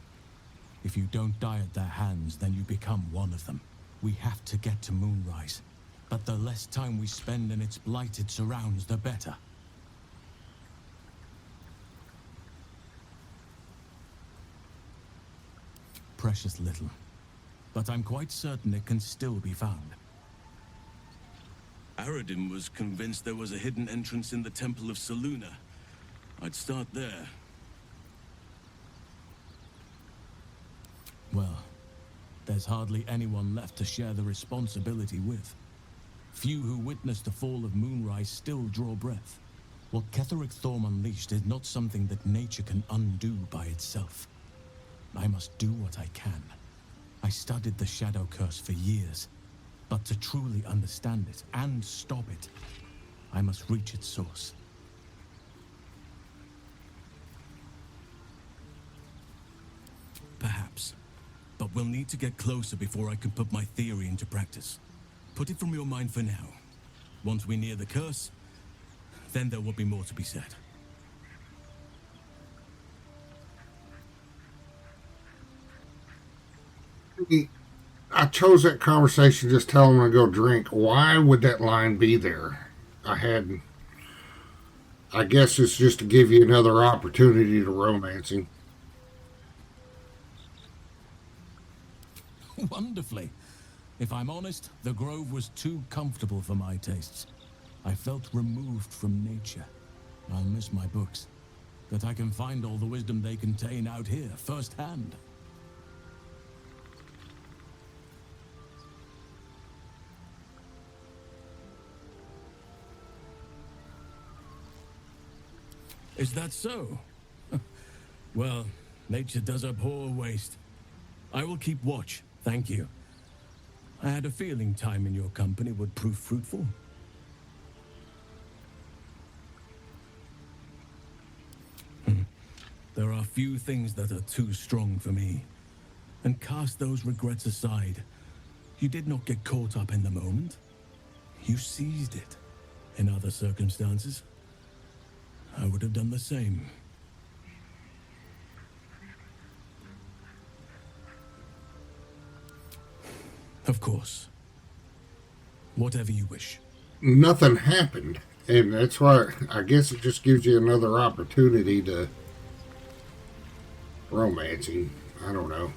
F: If you don't die at their hands, then you become one of them. We have to get to Moonrise, but the less time we spend in its blighted surrounds, the better. Precious little, but I'm quite certain it can still be found.
H: Aradin was convinced there was a hidden entrance in the Temple of Selûne. I'd start there.
F: Well, there's hardly anyone left to share the responsibility with. Few who witnessed the fall of Moonrise still draw breath. What Ketheric Thorm unleashed is not something that nature can undo by itself. I must do what I can. I studied the Shadow Curse for years, but to truly understand it and stop it, I must reach its source.
H: Perhaps. But we'll need to get closer before I can put my theory into practice. Put it from your mind for now. Once we're near the curse, then there will be more to be said.
A: I chose that conversation just tell him to go drink. Why would that line be there? I guess it's just to give you another opportunity to romance him.
F: Wonderfully. If I'm honest, the grove was too comfortable for my tastes. I felt removed from nature. I'll miss my books, but I can find all the wisdom they contain out here, firsthand.
H: Is that so? Well, nature does abhor waste. I will keep watch, thank you. I had a feeling time in your company would prove fruitful. There are few things that are too strong for me. And cast those regrets aside. You did not get caught up in the moment. You seized it. In other circumstances, I would have done the same. Of course. Whatever you wish.
A: Nothing happened. And that's why I guess it just gives you another opportunity to romancing. I don't know.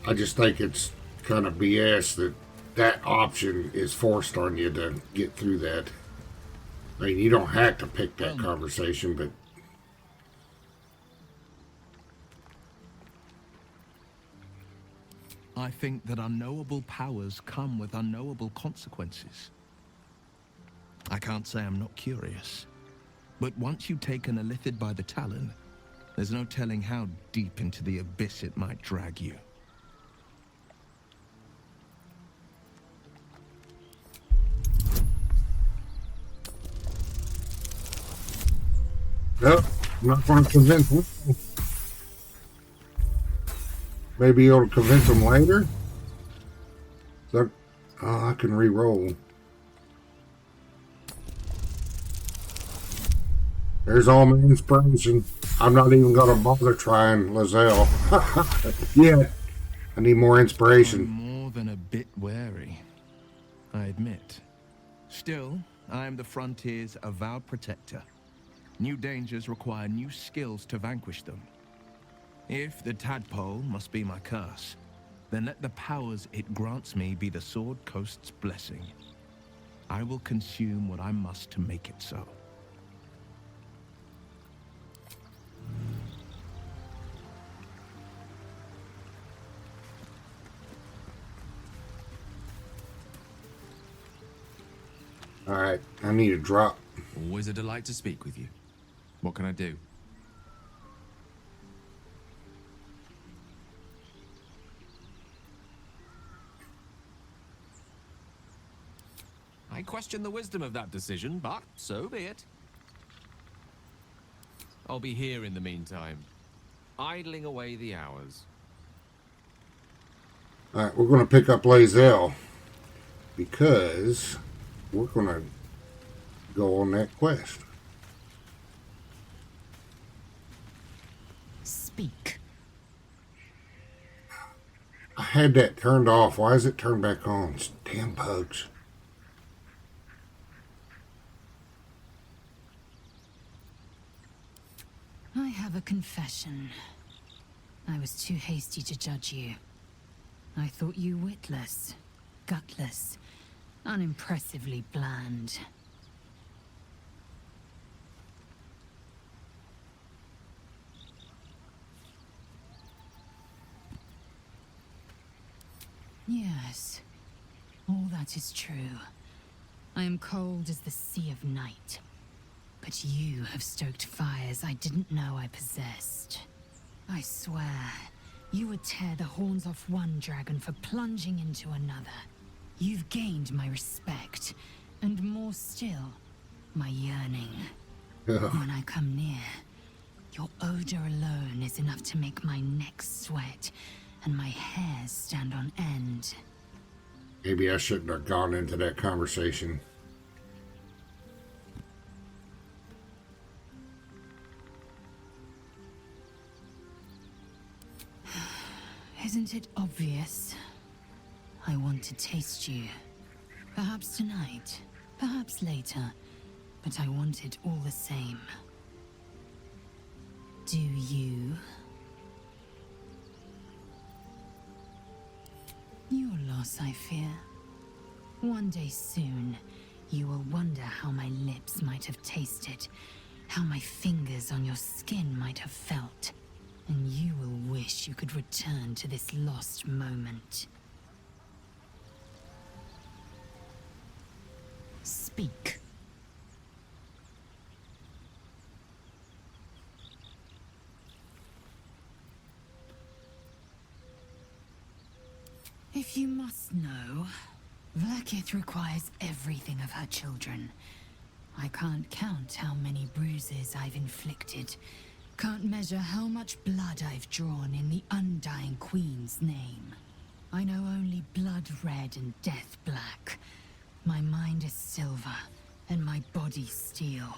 A: I just think it's kind of BS that that option is forced on you to get through that. I mean, you don't have to pick that conversation, but
M: I think that unknowable powers come with unknowable consequences. I can't say I'm not curious, but once you've taken a lithid by the talon, there's no telling how deep into the abyss it might drag you.
A: nope, I'm not going to convince him. Maybe you'll convince him later. So, I can re-roll. There's all my inspiration. I'm not even going to bother trying Lizelle. Yeah, I need more inspiration.
M: I'm more than a bit wary, I admit. Still, I am the frontier's avowed protector. New dangers require new skills to vanquish them. If the tadpole must be my curse, then let the powers it grants me be the Sword Coast's blessing. I will consume what I must to make it so.
A: Alright, I need a drop.
D: Always a delight to speak with you. What can I do? I question the wisdom of that decision, but so be it. I'll be here in the meantime, idling away the hours.
A: Alright, we're going to pick up Lizelle because we're going to go on that quest.
B: Speak.
A: I had that turned off. Why is it turned back on? It's damn bugs.
B: I have a confession. I was too hasty to judge you. I thought you witless, gutless, unimpressively bland. Yes, all that is true. I am cold as the sea of night. But you have stoked fires I didn't know I possessed. I swear, you would tear the horns off one dragon for plunging into another. You've gained my respect, and more still, my yearning. When I come near, your odor alone is enough to make my neck sweat and my hairs stand on end.
A: Maybe I shouldn't have gone into that conversation.
B: Isn't it obvious? I want to taste you. Perhaps tonight, perhaps later, but I want it all the same. Do you? Your loss, I fear. One day soon, you will wonder how my lips might have tasted, how my fingers on your skin might have felt. And you will wish you could return to this lost moment. Speak. You must know, Vlaakith requires everything of her children. I can't count how many bruises I've inflicted. Can't measure how much blood I've drawn in the Undying Queen's name. I know only blood red and death black. My mind is silver, and my body steel.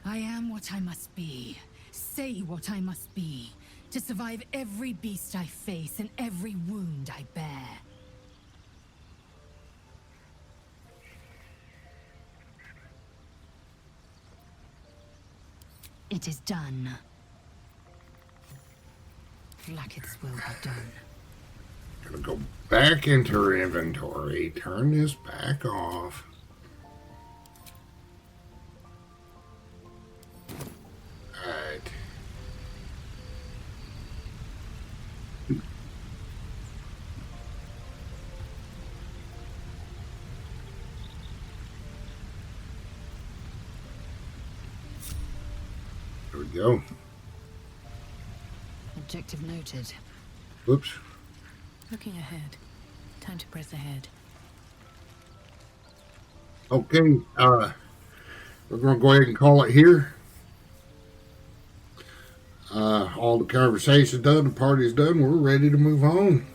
B: I am what I must be, say what I must be, to survive every beast I face and every wound I bear. It is done. Vlaakith's will be done.
A: Gonna go back into her inventory, turn this back off. Alright. There we go.
B: Objective noted.
A: Whoops.
J: Looking ahead. Time to press ahead.
A: Okay, we're going to go ahead and call it here. All the conversation's done, the party's done, we're ready to move on.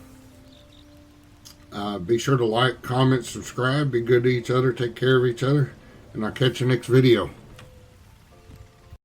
A: Be sure to like, comment, subscribe, be good to each other, take care of each other, and I'll catch you next video.